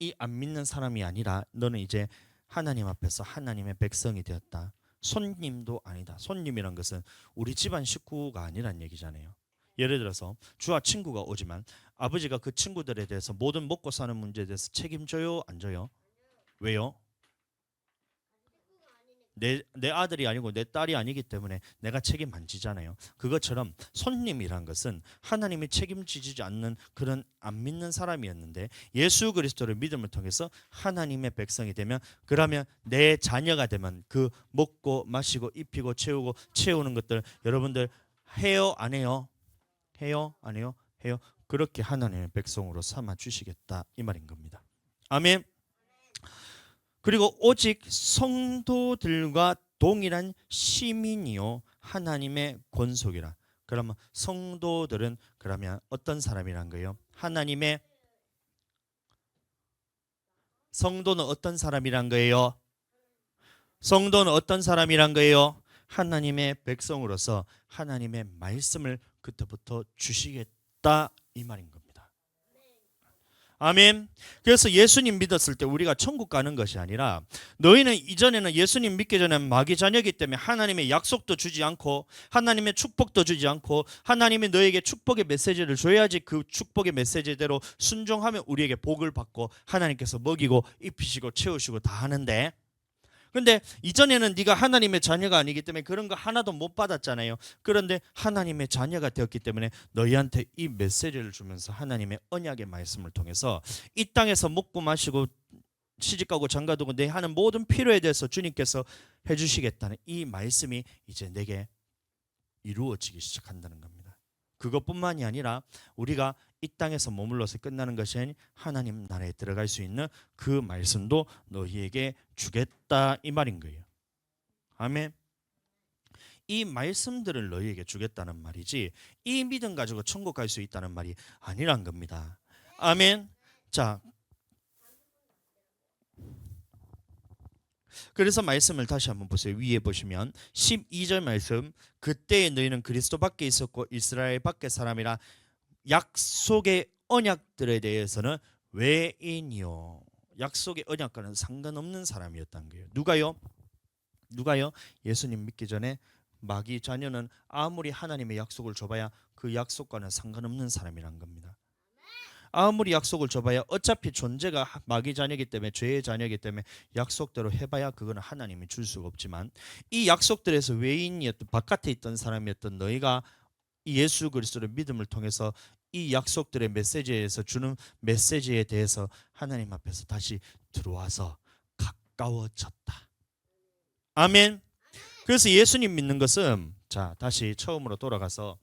Speaker 1: 이 안 믿는 사람이 아니라 너는 이제 하나님 앞에서 하나님의 백성이 되었다. 손님도 아니다. 손님이란 것은 우리 집안 식구가 아니란 얘기잖아요. 예를 들어서 주와 친구가 오지만 아버지가 그 친구들에 대해서 모든 먹고 사는 문제에 대해서 책임져요? 안 져요? 왜요? 내 아들이 아니고 내 딸이 아니기 때문에 내가 책임 안 지잖아요. 그것처럼 손님이란 것은 하나님이 책임지지 않는 그런 안 믿는 사람이었는데 예수 그리스도를 믿음을 통해서 하나님의 백성이 되면 그러면 내 자녀가 되면 그 먹고 마시고 입히고 채우고 채우는 것들 여러분들 해요? 안 해요? 해요? 안 해요? 해요. 그렇게 하나님의 백성으로 삼아 주시겠다 이 말인 겁니다. 아멘. 그리고 오직 성도들과 동일한 시민이요 하나님의 권속이라. 그러면 성도들은 그러면 어떤 사람이란 거예요? 하나님의 성도는 어떤 사람이란 거예요? 성도는 어떤 사람이란 거예요? 하나님의 백성으로서 하나님의 말씀을 그때부터 주시겠다 이 말인 겁니다. 아멘. 그래서 예수님 믿었을 때 우리가 천국 가는 것이 아니라 너희는 이전에는 예수님 믿기 전에 마귀 자녀이기 때문에 하나님의 약속도 주지 않고 하나님의 축복도 주지 않고 하나님이 너에게 축복의 메시지를 줘야지 그 축복의 메시지대로 순종하면 우리에게 복을 받고 하나님께서 먹이고 입히시고 채우시고 다 하는데 근데 이전에는 네가 하나님의 자녀가 아니기 때문에 그런 거 하나도 못 받았잖아요. 그런데 하나님의 자녀가 되었기 때문에 너희한테 이 메시지를 주면서 하나님의 언약의 말씀을 통해서 이 땅에서 먹고 마시고 시집가고 장가두고 내 하는 모든 필요에 대해서 주님께서 해주시겠다는 이 말씀이 이제 내게 이루어지기 시작한다는 겁니다. 그것뿐만이 아니라 우리가 이 땅에서 머물러서 끝나는 것이 아닌 하나님 나라에 들어갈 수 있는 그 말씀도 너희에게 주겠다 이 말인 거예요. 아멘. 이 말씀들을 너희에게 주겠다는 말이지 이 믿음 가지고 천국 갈 수 있다는 말이 아니란 겁니다. 아멘. 자, 그래서 말씀을 다시 한번 보세요. 위에 보시면 12절 말씀 그때에 너희는 그리스도 밖에 있었고 이스라엘 밖의 사람이라 약속의 언약들에 대해서는 외인이요. 약속의 언약과는 상관없는 사람이었다는 거예요. 누가요? 예수님 믿기 전에 마귀 자녀는 아무리 하나님의 약속을 줘봐야 그 약속과는 상관없는 사람이란 겁니다. 아무리 약속을 줘봐야 어차피 존재가 마귀 자녀이기 때문에 죄의 자녀이기 때문에 약속대로 해봐야 그거는 하나님이 줄 수가 없지만 이 약속들에서 외인이었던 바깥에 있던 사람이었던 너희가 예수 그리스도의 믿음을 통해서 이 약속들의 메시지에서 주는 메시지에 대해서 하나님 앞에서 다시 들어와서 가까워졌다. 아멘. 그래서 예수님 믿는 것은 자 다시 처음으로 돌아가서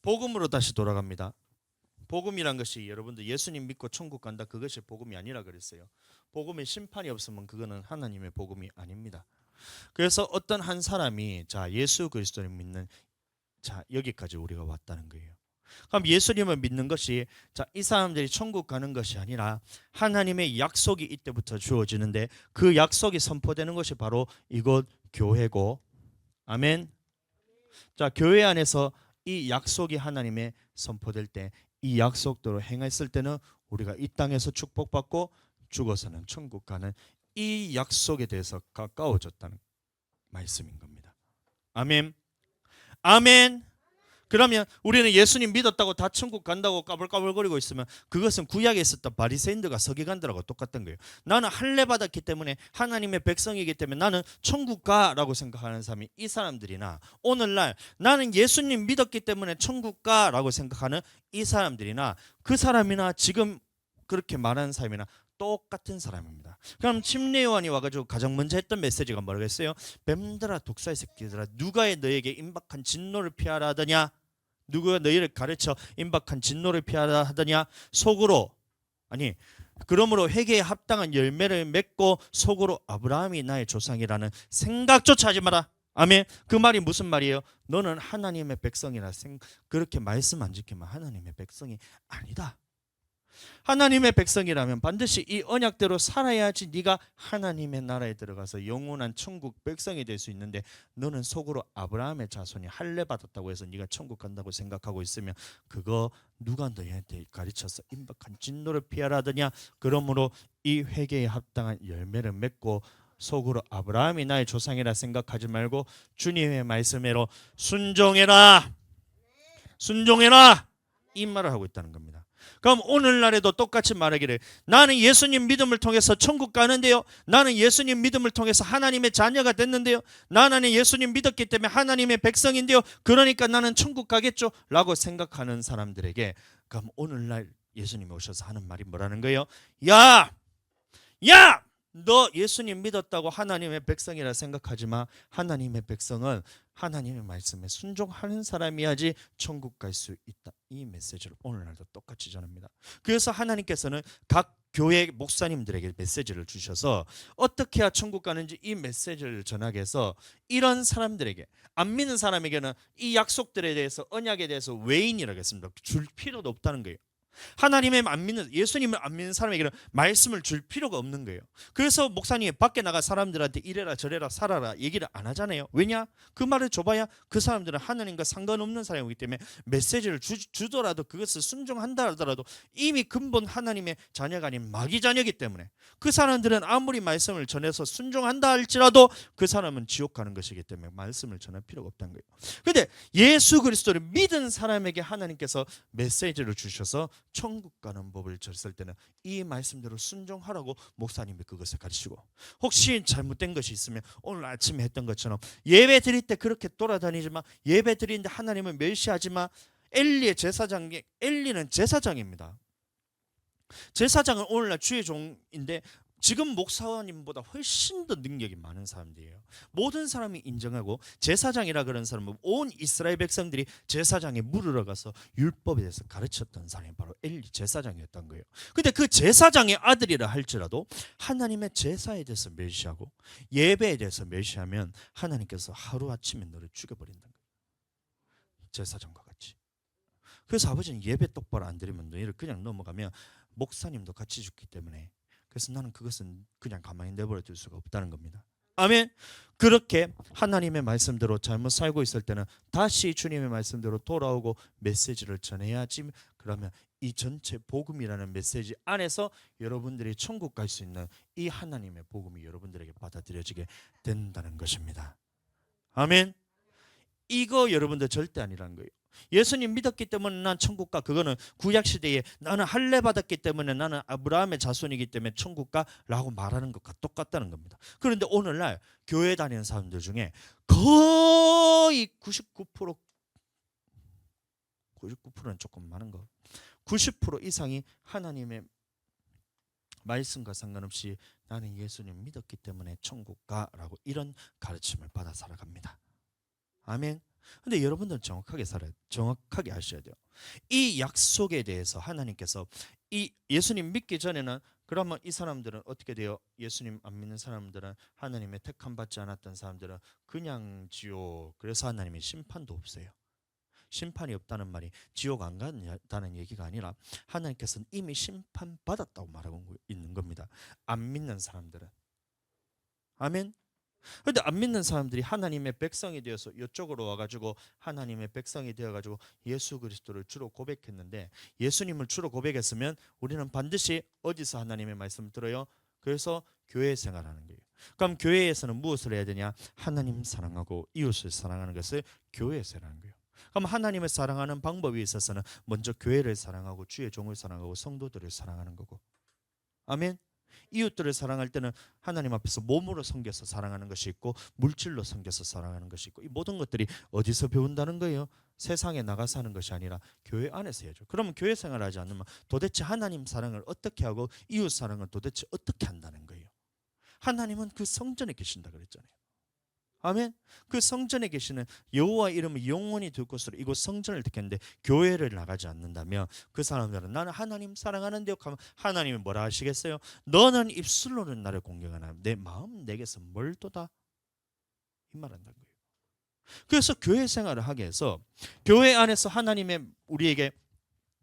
Speaker 1: 복음으로 다시 돌아갑니다. 복음이란 것이 여러분들 예수님 믿고 천국 간다 그것이 복음이 아니라 그랬어요. 복음에 심판이 없으면 그거는 하나님의 복음이 아닙니다. 그래서 어떤 한 사람이 자 예수 그리스도를 믿는 자 여기까지 우리가 왔다는 거예요. 그럼 예수님을 믿는 것이 자 이 사람들이 천국 가는 것이 아니라 하나님의 약속이 이때부터 주어지는데 그 약속이 선포되는 것이 바로 이곳 교회고 아멘. 자 교회 안에서 이 약속이 하나님의 선포될 때 이 약속대로 행했을 때는 우리가 이 땅에서 축복받고 죽어서는 천국 가는 이 약속에 대해서 가까워졌다는 말씀인 겁니다. 아멘. 아멘. 그러면 우리는 예수님 믿었다고 다 천국 간다고 까불까불거리고 있으면 그것은 구약에 있었던 바리새인들과 서기관들하고 똑같은 거예요. 나는 할례 받았기 때문에 하나님의 백성이기 때문에 나는 천국 가라고 생각하는 사람이 이 사람들이나 오늘날 나는 예수님 믿었기 때문에 천국 가라고 생각하는 이 사람들이나 그 사람이나 지금 그렇게 말하는 사람이나 똑같은 사람입니다. 그럼 침례요한이 와가지고 가장 먼저 했던 메시지가 뭐라겠어요? 뱀들아 독사의 새끼들아 누가 너에게 임박한 진노를 피하라 하더냐? 누가 너희를 가르쳐 임박한 진노를 피하라 하더냐? 속으로 아니 그러므로 회개에 합당한 열매를 맺고 속으로 아브라함이 나의 조상이라는 생각조차 하지 마라. 아멘. 그 말이 무슨 말이에요? 너는 하나님의 백성이라 그렇게 말씀 안 지키면 하나님의 백성이 아니다. 하나님의 백성이라면 반드시 이 언약대로 살아야지 네가 하나님의 나라에 들어가서 영원한 천국 백성이 될 수 있는데, 너는 속으로 아브라함의 자손이 할례 받았다고 해서 네가 천국 간다고 생각하고 있으면 그거 누가 너희한테 가르쳐서 임박한 진노를 피하라 하더냐. 그러므로 이 회개에 합당한 열매를 맺고 속으로 아브라함이 나의 조상이라 생각하지 말고 주님의 말씀대로 순종해라, 순종해라, 이 말을 하고 있다는 겁니다. 그럼 오늘날에도 똑같이 말하기를, 나는 예수님 믿음을 통해서 천국 가는데요, 나는 예수님 믿음을 통해서 하나님의 자녀가 됐는데요, 나는 예수님 믿었기 때문에 하나님의 백성인데요, 그러니까 나는 천국 가겠죠 라고 생각하는 사람들에게, 그럼 오늘날 예수님이 오셔서 하는 말이 뭐라는 거예요? 야! 너 예수님 믿었다고 하나님의 백성이라 생각하지 마. 하나님의 백성은 하나님의 말씀에 순종하는 사람이야지 천국 갈 수 있다. 이 메시지를 오늘날도 똑같이 전합니다. 그래서 하나님께서는 각 교회 목사님들에게 메시지를 주셔서 어떻게 해야 천국 가는지 이 메시지를 전하게 해서 이런 사람들에게, 안 믿는 사람에게는 이 약속들에 대해서, 언약에 대해서 외인이라고 했습니다. 줄 필요도 없다는 거예요. 하나님의 안 믿는, 예수님을 안 믿는 사람에게는 말씀을 줄 필요가 없는 거예요. 그래서 목사님이 밖에 나가 사람들한테 이래라 저래라 살아라 얘기를 안 하잖아요. 왜냐? 그 말을 줘봐야 그 사람들은 하나님과 상관없는 사람이기 때문에 메시지를 주더라도 그것을 순종한다 하더라도 이미 근본 하나님의 자녀가 아닌 마귀 자녀이기 때문에 그 사람들은 아무리 말씀을 전해서 순종한다 할지라도 그 사람은 지옥 가는 것이기 때문에 말씀을 전할 필요가 없다는 거예요. 그런데 예수 그리스도를 믿은 사람에게 하나님께서 메시지를 주셔서 천국 가는 법을 줬을 때는 이 말씀대로 순종하라고 목사님이 그것을 가르치고, 혹시 잘못된 것이 있으면 오늘 아침에 했던 것처럼 예배 드릴 때 그렇게 돌아다니지 마, 예배 드리는데 하나님을 멸시하지 마. 엘리의 제사장이, 엘리는 제사장입니다. 제사장은 오늘날 주의 종인데 지금 목사님보다 훨씬 더 능력이 많은 사람들이에요. 모든 사람이 인정하고, 제사장이라 그런 사람은 온 이스라엘 백성들이 제사장에 물으러 가서 율법에 대해서 가르쳤던 사람이 바로 엘리 제사장이었던 거예요. 근데 그 제사장의 아들이라 할지라도 하나님의 제사에 대해서 멸시하고 예배에 대해서 멸시하면 하나님께서 하루아침에 너를 죽여버린다는 거예요. 제사장과 같이. 그래서 아버지는 예배 똑바로 안 드리면 너희를 그냥 넘어가면 목사님도 같이 죽기 때문에, 그래서 나는 그것은 그냥 가만히 내버려 둘 수가 없다는 겁니다. 아멘. 그렇게 하나님의 말씀대로 잘못 살고 있을 때는 다시 주님의 말씀대로 돌아오고 메시지를 전해야지. 그러면 이 전체 복음이라는 메시지 안에서 여러분들이 천국 갈 수 있는 이 하나님의 복음이 여러분들에게 받아들여지게 된다는 것입니다. 아멘. 이거 여러분들 절대 아니라는 거예요. 예수님 믿었기 때문에 난 천국 가, 그거는 구약시대에 나는 할례 받았기 때문에 나는 아브라함의 자손이기 때문에 천국 가라고 말하는 것과 똑같다는 겁니다. 그런데 오늘날 교회 다니는 사람들 중에 거의 99%는 조금 많은 거, 90% 이상이 하나님의 말씀과 상관없이 나는 예수님 믿었기 때문에 천국 가라고 이런 가르침을 받아 살아갑니다. 아멘. 근데 여러분들은 정확하게 아셔야 돼요. 이 약속에 대해서 하나님께서 이 예수님 믿기 전에는, 그러면 이 사람들은 어떻게 돼요? 예수님 안 믿는 사람들은, 하나님의 택함 받지 않았던 사람들은 그냥 지옥. 그래서 하나님의 심판도 없어요. 심판이 없다는 말이 지옥 안 간다는 얘기가 아니라 하나님께서는 이미 심판 받았다고 말하고 있는 겁니다. 안 믿는 사람들은. 아멘. 그런데 안 믿는 사람들이 하나님의 백성이 되어서 이쪽으로 와가지고 하나님의 백성이 되어가지고 예수 그리스도를 주로 고백했는데, 예수님을 주로 고백했으면 우리는 반드시 어디서 하나님의 말씀을 들어요? 그래서 교회 생활하는 거예요. 그럼 교회에서는 무엇을 해야 되냐? 하나님 사랑하고 이웃을 사랑하는 것을 교회에서 하는 거예요. 그럼 하나님을 사랑하는 방법에 있어서는 먼저 교회를 사랑하고 주의 종을 사랑하고 성도들을 사랑하는 거고, 아멘. 이웃들을 사랑할 때는 하나님 앞에서 몸으로 섬겨서 사랑하는 것이 있고 물질로 섬겨서 사랑하는 것이 있고, 이 모든 것들이 어디서 배운다는 거예요? 세상에 나가서 하는 것이 아니라 교회 안에서 해야죠. 그러면 교회 생활을 하지 않으면 도대체 하나님 사랑을 어떻게 하고 이웃 사랑을 도대체 어떻게 한다는 거예요? 하나님은 그 성전에 계신다 그랬잖아요. 아멘. 그 성전에 계시는 여호와 이름을 영원히 둘 것으로 이곳 성전을 택했는데 교회를 나가지 않는다면 그 사람들은 나는 하나님 사랑하는데요 하면 하나님이 뭐라 하시겠어요? 너는 입술로는 나를 공경하나 내 마음 내게서 멀도다, 이 말한다는 거예요. 그래서 교회 생활을 하게 해서 교회 안에서 하나님의 우리에게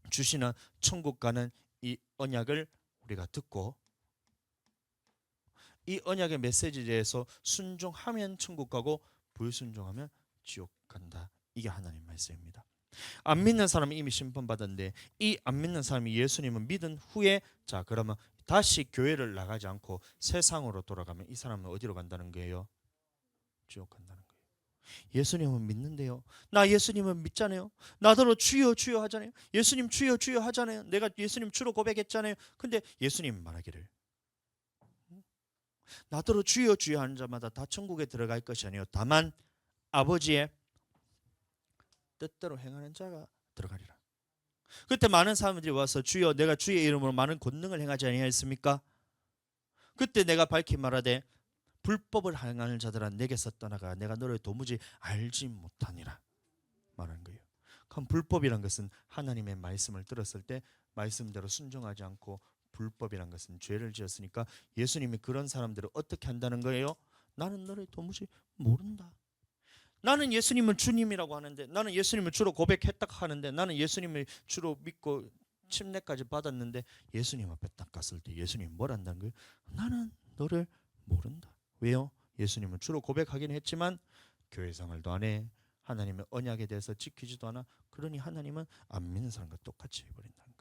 Speaker 1: 주시는 천국 가는 이 언약을 우리가 듣고 이 언약의 메시지에 대해서 순종하면 천국 가고 불순종하면 지옥 간다. 이게 하나님 말씀입니다. 안 믿는 사람은 이미 심판받았는데 이 안 믿는 사람이 예수님을 믿은 후에 자 그러면 다시 교회를 나가지 않고 세상으로 돌아가면 이 사람은 어디로 간다는 거예요? 지옥 간다는 거예요. 예수님은 믿는데요. 나 예수님은 믿잖아요. 나더러 주여 주여 하잖아요. 예수님 주여 주여 하잖아요. 내가 예수님 주로 고백했잖아요. 근데 예수님 말하기를 나더러 주여 주여 하는 자마다 다 천국에 들어갈 것이 아니요 다만 아버지의 뜻대로 행하는 자가 들어가리라. 그때 많은 사람들이 와서 주여 내가 주의 이름으로 많은 권능을 행하지 아니하였습니까? 그때 내가 밝히 말하되 불법을 행하는 자들아 내게서 떠나가 내가 너를 도무지 알지 못하니라 말하는 거예요. 그럼 불법이란 것은 하나님의 말씀을 들었을 때 말씀대로 순종하지 않고 불법이란 것은 죄를 지었으니까 예수님이 그런 사람들을 어떻게 한다는 거예요? 나는 너를 도무지 모른다. 나는 예수님을 주님이라고 하는데 나는 예수님을 주로 고백했다 하는데 나는 예수님을 주로 믿고 침례까지 받았는데 예수님 앞에 딱 갔을 때 예수님이 뭘 한다는 거예요? 나는 너를 모른다. 왜요? 예수님은 주로 고백하긴 했지만 교회 생활도 안 해. 하나님의 언약에 대해서 지키지도 않아. 그러니 하나님은 안 믿는 사람과 똑같이 해버린다는 거예요.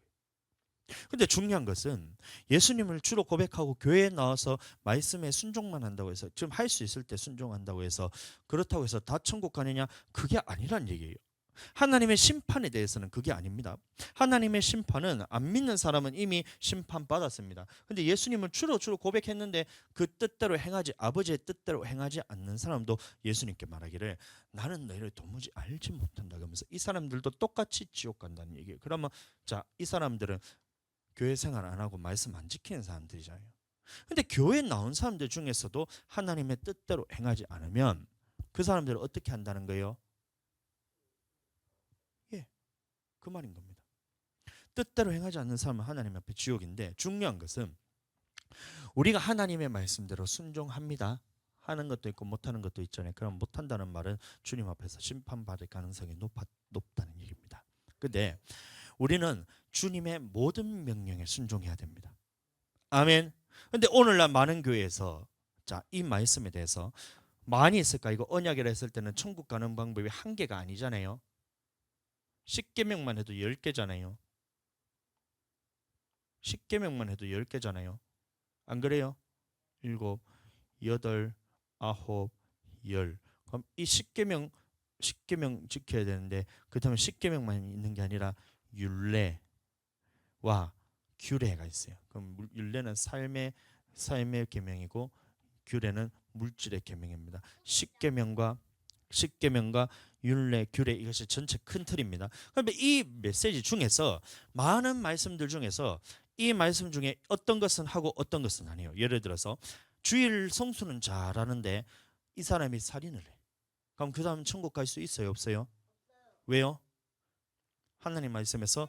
Speaker 1: 근데 중요한 것은 예수님을 주로 고백하고 교회에 나와서 말씀에 순종만 한다고 해서 지금 할 수 있을 때 순종한다고 해서 그렇다고 해서 다 천국 가느냐? 그게 아니란 얘기예요. 하나님의 심판에 대해서는 그게 아닙니다. 하나님의 심판은 안 믿는 사람은 이미 심판받았습니다. 근데 예수님은 주로 고백했는데 그 뜻대로 행하지 아버지의 뜻대로 행하지 않는 사람도 예수님께 말하기를 나는 너희를 도무지 알지 못한다 그러면서 이 사람들도 똑같이 지옥 간다는 얘기예요. 그러면 자, 이 사람들은 교회 생활 안 하고 말씀 안 지키는 사람들이잖아요. 근데 교회에 나온 사람들 중에서도 하나님의 뜻대로 행하지 않으면 그 사람들은 어떻게 한다는 거예요? 예, 그 말인 겁니다. 뜻대로 행하지 않는 사람은 하나님 앞에 지옥인데 중요한 것은 우리가 하나님의 말씀대로 순종합니다 하는 것도 있고 못하는 것도 있잖아요. 그럼 못한다는 말은 주님 앞에서 심판받을 가능성이 높다는 얘기입니다. 근데 우리는 주님의 모든 명령에 순종해야 됩니다. 아멘. 근데 오늘날 많은 교회에서 자, 이 말씀에 대해서 많이 있을까? 이거 언약이라 했을 때는 천국 가는 방법이 한 개가 아니잖아요. 10계명만 해도 10개잖아요. 10계명만 해도 10개잖아요. 안 그래요? 7, 8, 9, 10. 그럼 이 10계명 지켜야 되는데 그렇다면 10계명만 있는 게 아니라 율례와 규례가 있어요. 그럼 율례는 삶의 계명이고 규례는 물질의 계명입니다. 10계명과 율례, 규례 이것이 전체 큰 틀입니다. 그러면 이 메시지 중에서 많은 말씀들 중에서 이 말씀 중에 어떤 것은 하고 어떤 것은 안 해요. 예를 들어서 주일 성수는 잘하는데 이 사람이 살인을 해. 그럼 그 사람은 천국 갈 수 있어요, 없어요? 왜요? 하나님 말씀에서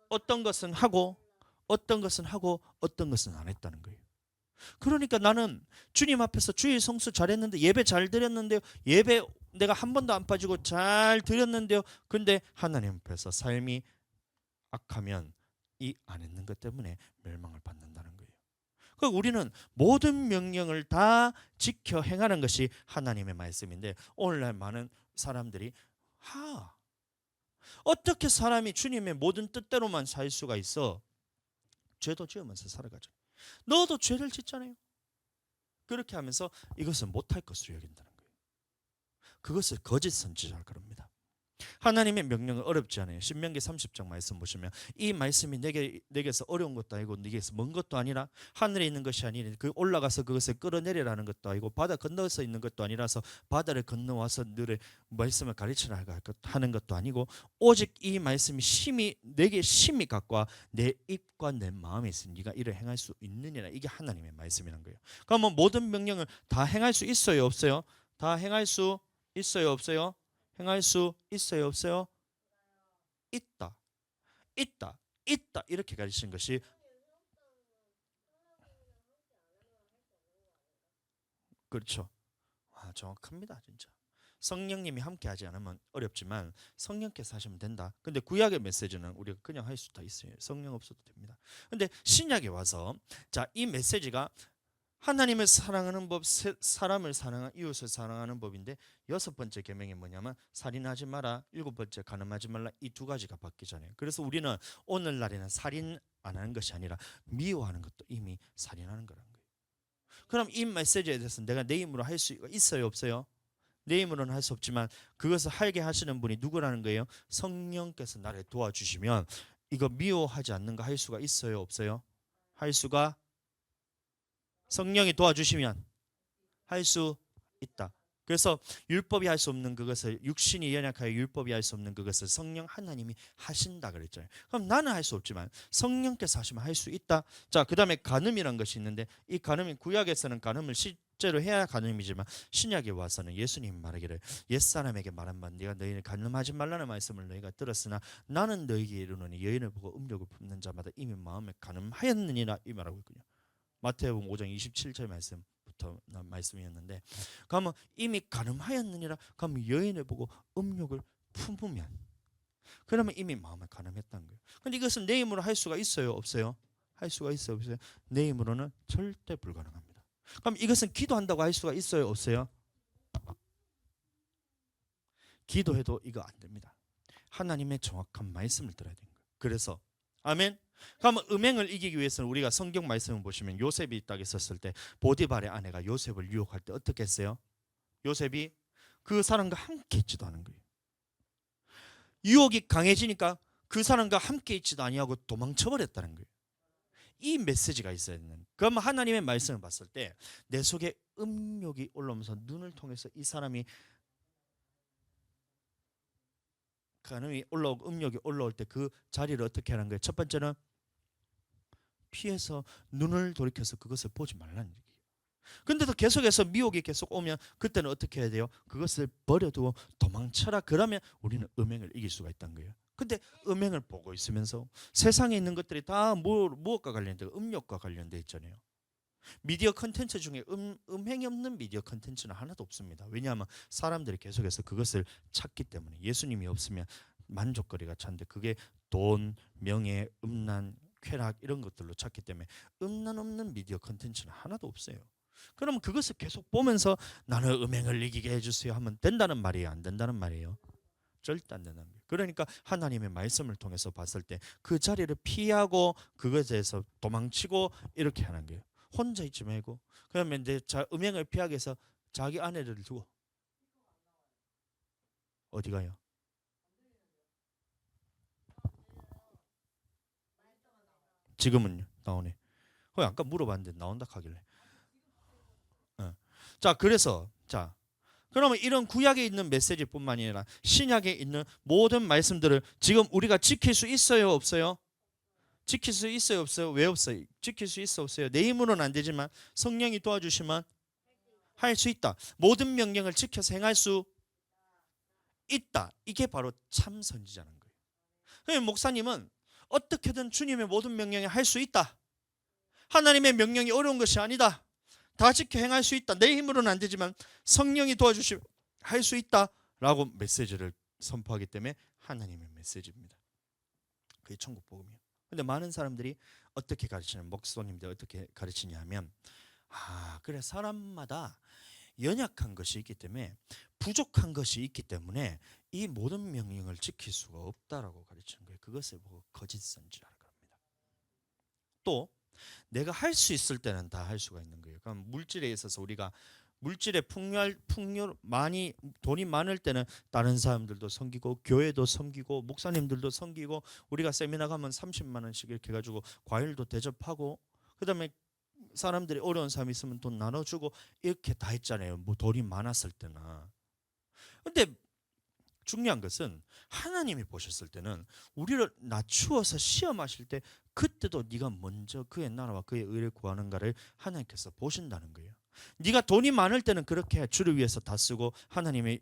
Speaker 1: 어떤 것은 하고 어떤 것은 하고 어떤 것은 안 했다는 거예요. 그러니까 나는 주님 앞에서 주일 성수 잘했는데 예배 잘 드렸는데요. 예배 내가 한 번도 안 빠지고 잘 드렸는데요. 근데 하나님 앞에서 삶이 악하면 이 안 했는 것 때문에 멸망을 받는다는 거예요. 그러니까 우리는 모든 명령을 다 지켜 행하는 것이 하나님의 말씀인데 오늘날 많은 사람들이 어떻게 사람이 주님의 모든 뜻대로만 살 수가 있어? 죄도 지으면서 살아가죠. 너도 죄를 짓잖아요. 그렇게 하면서 이것은 못할 것으로 여긴다는 거예요. 그것을 거짓 선지자라 그럽니다. 하나님의 명령은 어렵지 않아요. 신명기 30장 말씀 보시면 이 말씀이 내게서 어려운 것도 아니고 내게서 먼 것도 아니라 하늘에 있는 것이 아니라 그 올라가서 그것을 끌어내리라는 것도 아니고 바다 건너서 있는 것도 아니라서 바다를 건너와서 너를 말씀을 가르치라 하는 것도 아니고 오직 이 말씀이 내게 심히 갖고 내 입과 내 마음에 있으니 네가 이를 행할 수 있느니라. 이게 하나님의 말씀이란 거예요. 그러면 모든 명령을 다 행할 수 있어요, 없어요? 다 행할 수 있어요, 없어요? 행할 수 있어요, 없어요? 있다. 있다. 있다. 이렇게 가르치는 것이 그렇죠. 정확합니다, 진짜. 성령님이 함께하지 않으면 어렵지만 성령께서 하시면 된다. 근데 구약의 메시지는 우리가 그냥 할 수 다 있어요. 성령 없어도 됩니다. 근데 신약에 와서 자, 이 메시지가 하나님을 사랑하는 법, 사람을 사랑하는 이웃을 사랑하는 법인데 여섯 번째 계명이 뭐냐면 살인하지 마라, 일곱 번째 간음하지 말라, 이 두 가지가 바뀌잖아요. 그래서 우리는 오늘날에는 살인 안 하는 것이 아니라 미워하는 것도 이미 살인하는 거라는 거예요. 그럼 이 메시지에 대해서 내가 내 힘으로 할 수 있어요, 없어요? 내 힘으로는 할 수 없지만 그것을 하게 하시는 분이 누구라는 거예요? 성령께서 나를 도와주시면 이거 미워하지 않는 거 할 수가 있어요, 없어요? 할 수가, 성령이 도와주시면 할 수 있다. 그래서 율법이 할 수 없는 그것을, 육신이 연약하여 율법이 할 수 없는 그것을 성령 하나님이 하신다 그랬잖아요. 그럼 나는 할 수 없지만 성령께서 하시면 할 수 있다. 자, 그 다음에 간음이란 것이 있는데 이 간음이 구약에서는 간음을 실제로 해야 간음이지만 신약에 와서는 예수님이 말하기를 옛사람에게 말한 바 네가 너희를 간음하지 말라는 말씀을 너희가 들었으나 나는 너희에게 이르노니 여인을 보고 음욕을 품는 자마다 이미 마음에 간음하였느니라, 이 말하고 있군요. 마태복음 5장 27절 말씀부터 말씀이었는데, 그러면 이미 간음하였느니라, 그러면 여인을 보고 음욕을 품으면 그러면 이미 마음에 간음했다는 거예요. 근데 이것은 내 힘으로 할 수가 있어요, 없어요? 할 수가 있어요, 없어요? 내 힘으로는 절대 불가능합니다. 그럼 이것은 기도한다고 할 수가 있어요, 없어요? 기도해도 이거 안 됩니다. 하나님의 정확한 말씀을 들어야 되는 거예요. 그래서 아멘. 그러면 음행을 이기기 위해서는 우리가 성경 말씀을 보시면 요셉이 딱 있었을 때 보디발의 아내가 요셉을 유혹할 때 어떻게 했어요? 요셉이 그 사람과 함께 있지도 않은 거예요. 유혹이 강해지니까 그 사람과 함께 있지도 아니하고 도망쳐 버렸다는 거예요. 이 메시지가 있어야 되는. 그럼 하나님의 말씀을 봤을 때 내 속에 음욕이 올라오면서 눈을 통해서 이 사람이 간음이 올라오고 음욕이 올라올 때 그 자리를 어떻게 하는 거예요? 첫 번째는 피해서 눈을 돌이켜서 그것을 보지 말라는 얘기예요. 근데도 계속해서 미혹이 계속 오면 그때는 어떻게 해야 돼요? 그것을 버려두고 도망쳐라. 그러면 우리는 음행을 이길 수가 있다는 거예요. 근데 음행을 보고 있으면서 세상에 있는 것들이 다 무엇과 관련돼? 음욕과 관련돼 있잖아요. 미디어 컨텐츠 중에 음행이 없는 미디어 컨텐츠는 하나도 없습니다. 왜냐하면 사람들이 계속해서 그것을 찾기 때문에. 예수님이 없으면 만족거리가 찬데 그게 돈, 명예, 음란, 쾌락 이런 것들로 찾기 때문에 음란 없는 미디어 컨텐츠는 하나도 없어요. 그러면 그것을 계속 보면서 나는 음행을 이기게 해주세요 하면 된다는 말이에요, 안 된다는 말이에요? 절대 안 된다는 거예요. 그러니까 하나님의 말씀을 통해서 봤을 때 그 자리를 피하고 그것에서 도망치고 이렇게 하는 거예요. 혼자 있지 말고. 그러면 이제 음행을 피하기 위해서 자기 아내를 두고 어디 가요? 지금은요? 나오네. 아까 물어봤는데 나온다 하길래. 어. 자, 그래서 자, 그러면 이런 구약에 있는 메시지뿐만 아니라 신약에 있는 모든 말씀들을 지금 우리가 지킬 수 있어요, 없어요? 지킬 수 있어요, 없어요? 왜 없어요? 지킬 수 있어, 없어요? 내 힘으로는 안 되지만 성령이 도와주시면 할 수 있다. 모든 명령을 지켜서 행할 수 있다. 이게 바로 참 선지자는 거예요. 그러면 목사님은 어떻게든 주님의 모든 명령을 할 수 있다. 하나님의 명령이 어려운 것이 아니다. 다 지켜 행할 수 있다. 내 힘으로는 안 되지만 성령이 도와주시면 할 수 있다. 라고 메시지를 선포하기 때문에 하나님의 메시지입니다. 그게 천국 복음이에요. 근데 많은 사람들이 어떻게 가르치는, 목사님들 어떻게 가르치냐면 그래, 사람마다 연약한 것이 있기 때문에 부족한 것이 있기 때문에 이 모든 명령을 지킬 수가 없다라고 가르치는 거예요. 그것을 보고 거짓 선지라고 합니다. 또 내가 할 수 있을 때는 다 할 수가 있는 거예요. 그럼 물질에 있어서 우리가 물질에 풍요를 많이 돈이 많을 때는 다른 사람들도 섬기고 교회도 섬기고 목사님들도 섬기고 우리가 세미나 가면 30만 원씩 이렇게 해가지고 과일도 대접하고 그다음에 사람들이 어려운 사람 있으면 돈 나눠주고 이렇게 다 했잖아요. 뭐 돈이 많았을 때나. 근데 중요한 것은 하나님이 보셨을 때는 우리를 낮추어서 시험하실 때 그때도 네가 먼저 그의 나라와 그의 의를 구하는가를 하나님께서 보신다는 거예요. 네가 돈이 많을 때는 그렇게 주를 위해서 다 쓰고 하나님의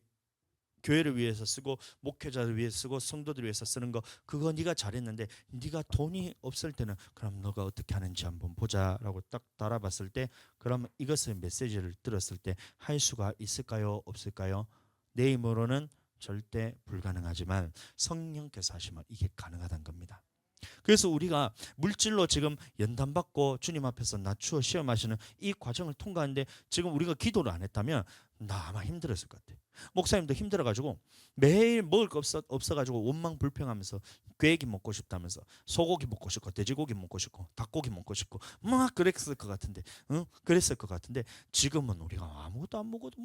Speaker 1: 교회를 위해서 쓰고 목회자를 위해서 쓰고 성도들을 위해서 쓰는 거 그거 네가 잘했는데 네가 돈이 없을 때는 그럼 너가 어떻게 하는지 한번 보자라고 딱 달아봤을 때 그러면 이것을 메시지를 들었을 때 할 수가 있을까요? 없을까요? 내 힘으로는 절대 불가능하지만 성령께서 하시면 이게 가능하다는 겁니다. 그래서 우리가 물질로 지금 연단받고 주님 앞에서 낮추어 시험하시는 이 과정을 통과하는데 지금 우리가 기도를 안 했다면 나 아마 힘들었을 것 같아. 목사님도 힘들어가지고 매일 먹을 거 없어가지고 원망불평하면서 꾀기 먹고 싶다면서 소고기 먹고 싶고 돼지고기 먹고 싶고 닭고기 먹고 싶고 막 그랬을 것 같은데, 응? 그랬을 것 같은데 지금은 우리가 아무것도 안 먹어도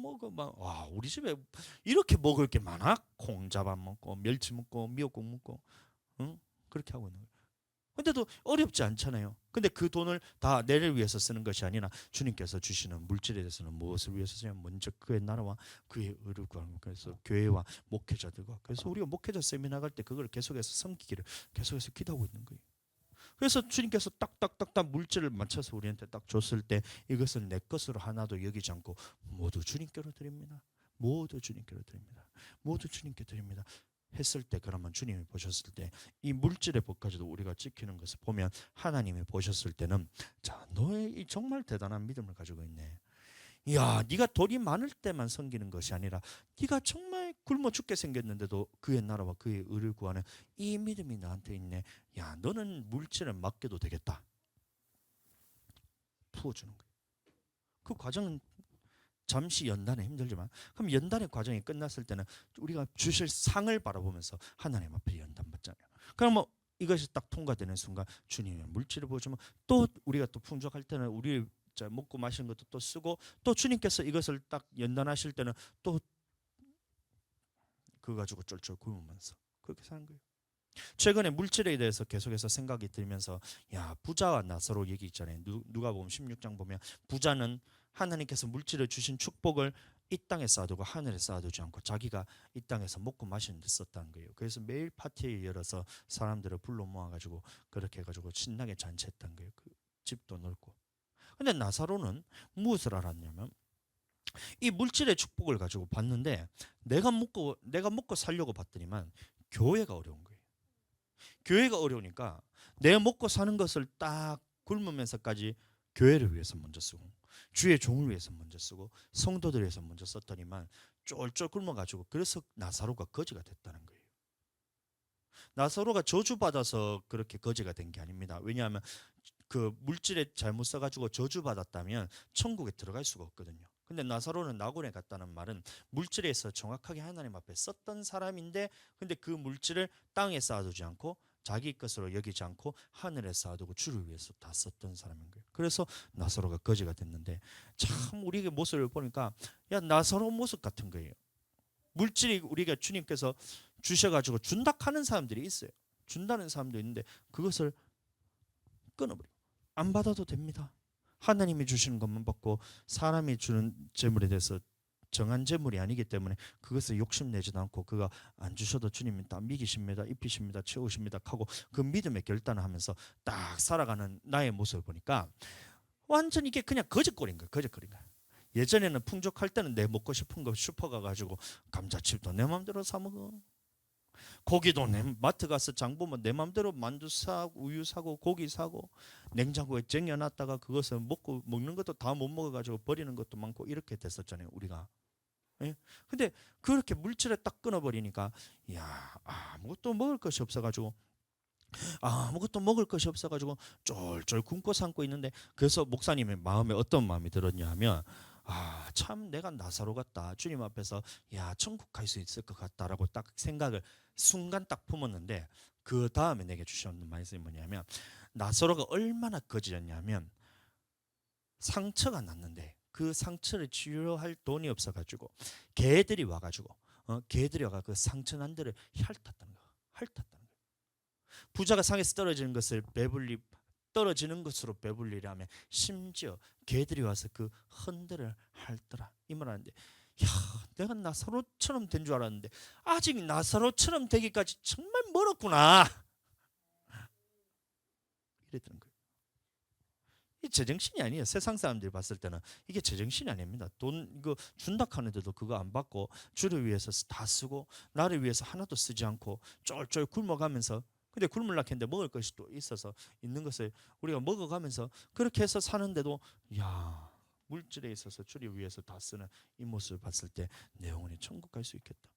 Speaker 1: 와 우리 집에 이렇게 먹을 게 많아? 콩자반 먹고 멸치 먹고 미역국 먹고, 응? 그렇게 하고 있는 거예요. 근데도 어렵지 않잖아요. 근데 그 돈을 다 내를 위해서 쓰는 것이 아니라 주님께서 주시는 물질에 대해서는 무엇을 위해서 쓰냐면 먼저 그의 나라와 그의 의를 구하는 것. 그래서 교회와 목회자들과 그래서 우리가 목회자 세미나 갈 때 그걸 계속해서 섬기기를 계속해서 기도하고 있는 거예요. 그래서 주님께서 딱딱딱딱 물질을 맞춰서 우리한테 딱 줬을 때 이것을 내 것으로 하나도 여기지 않고 모두 주님께로 드립니다. 모두 주님께로 드립니다. 모두 주님께 드립니다. 했을 때 그러면 주님이 보셨을 때 이 물질의 법까지도 우리가 지키는 것을 보면 하나님이 보셨을 때는 자, 너의 정말 대단한 믿음을 가지고 있네. 야, 네가 돈이 많을 때만 섬기는 것이 아니라 네가 정말 굶어 죽게 생겼는데도 그의 나라와 그의 의를 구하는 이 믿음이 나한테 있네. 야, 너는 물질을 맡겨도 되겠다. 부어주는 거예요. 그 과정은 잠시 연단에 힘들지만 그럼 연단의 과정이 끝났을 때는 우리가 주실 상을 바라보면서 하나님 앞에 연단 받잖아요. 그럼 뭐 이것이 딱 통과되는 순간 주님의 물질을 보여주면 또 우리가 또 풍족할 때는 우리 먹고 마시는 것도 또 쓰고 또 주님께서 이것을 딱 연단하실 때는 또 그거 가지고 쫄쫄 굶으면서 그렇게 사는 거예요. 최근에 물질에 대해서 계속해서 생각이 들면서 야 부자와 나사로 얘기 있잖아요. 누가복음 16장 보면 부자는 하나님께서 물질을 주신 축복을 이 땅에 쌓아두고 하늘에 쌓아두지 않고 자기가 이 땅에서 먹고 마시는 데 썼다는 거예요. 그래서 매일 파티를 열어서 사람들을 불러 모아가지고 그렇게 해가지고 신나게 잔치했다는 거예요. 그 집도 넓고. 근데 나사로는 무엇을 알았냐면 이 물질의 축복을 가지고 봤는데 내가 먹고 살려고 봤더니만 교회가 어려운 거예요. 교회가 어려우니까 내 먹고 사는 것을 딱 굶으면서까지 교회를 위해서 먼저 쓰고 주의 종을 위해서 먼저 쓰고 성도들 위해서 먼저 썼더니만 쫄쫄 굶어가지고 그래서 나사로가 거지가 됐다는 거예요. 나사로가 저주받아서 그렇게 거지가 된 게 아닙니다. 왜냐하면 그 물질에 잘못 써가지고 저주받았다면 천국에 들어갈 수가 없거든요. 근데 나사로는 낙원에 갔다는 말은 물질에서 정확하게 하나님 앞에 썼던 사람인데 근데 그 물질을 땅에 쌓아두지 않고 자기 것으로 여기지 않고 하늘에 쌓아두고 주를 위해서 다 썼던 사람인 거예요. 그래서 나사로가 거지가 됐는데 참 우리의 모습을 보니까 야 나사로 모습 같은 거예요. 물질이 우리가 주님께서 주셔가지고 준다 하는 사람들이 있어요. 준다는 사람도 있는데 그것을 끊어버리고 안 받아도 됩니다. 하나님이 주시는 것만 받고 사람이 주는 재물에 대해서 정한 재물이 아니기 때문에 그것을 욕심내지도 않고 그가 안 주셔도 주님이 다 미기십니다. 입히십니다. 채우십니다. 하고 그 믿음의 결단을 하면서 딱 살아가는 나의 모습을 보니까 완전 이게 그냥 거짓거리인 거예요. 거짓거리인 거예요. 예전에는 풍족할 때는 내 먹고 싶은 거 슈퍼 가가지고 감자칩도 내 마음대로 사 먹어. 고기도 내 마트 가서 장 보면 내 마음대로 만두 사고 우유 사고 고기 사고 냉장고에 쟁여놨다가 그것을 먹는 것도 다 못 먹어가지고 버리는 것도 많고 이렇게 됐었잖아요 우리가. 예? 근데 그렇게 물질에 딱 끊어버리니까 야 아무것도 먹을 것이 없어가지고 쫄쫄 굶고 삼고 있는데 그래서 목사님의 마음에 어떤 마음이 들었냐 하면 참 내가 나사로 같다. 주님 앞에서 야 천국 갈 수 있을 것 같다라고 딱 생각을 순간 딱 품었는데 그 다음에 내게 주셨는 말씀이 뭐냐면 나사로가 얼마나 거지였냐면 상처가 났는데 그 상처를 치료할 돈이 없어가지고 개들이 와가지고 그 상처 난 데를 핥았다는 거야. 핥았다는 거야. 부자가 상에서 떨어지는 것으로 배불리라면 심지어 개들이 와서 그 헌들을 핥더라 이 말하는데 야 내가 나사로처럼 된 줄 알았는데 아직 나사로처럼 되기까지 정말 멀었구나 이랬던 거예요. 이 제정신이 아니에요. 세상 사람들이 봤을 때는 이게 제정신이 아닙니다. 돈 이거 준다 하는데도 그거 안 받고 주를 위해서 다 쓰고 나를 위해서 하나도 쓰지 않고 쫄쫄 굶어가면서 근데 굶으려고 했는데 먹을 것이 또 있어서 있는 것을 우리가 먹어가면서 그렇게 해서 사는데도 야 물질에 있어서 주를 위해서 다 쓰는 이 모습을 봤을 때 내 영혼이 천국 갈 수 있겠다.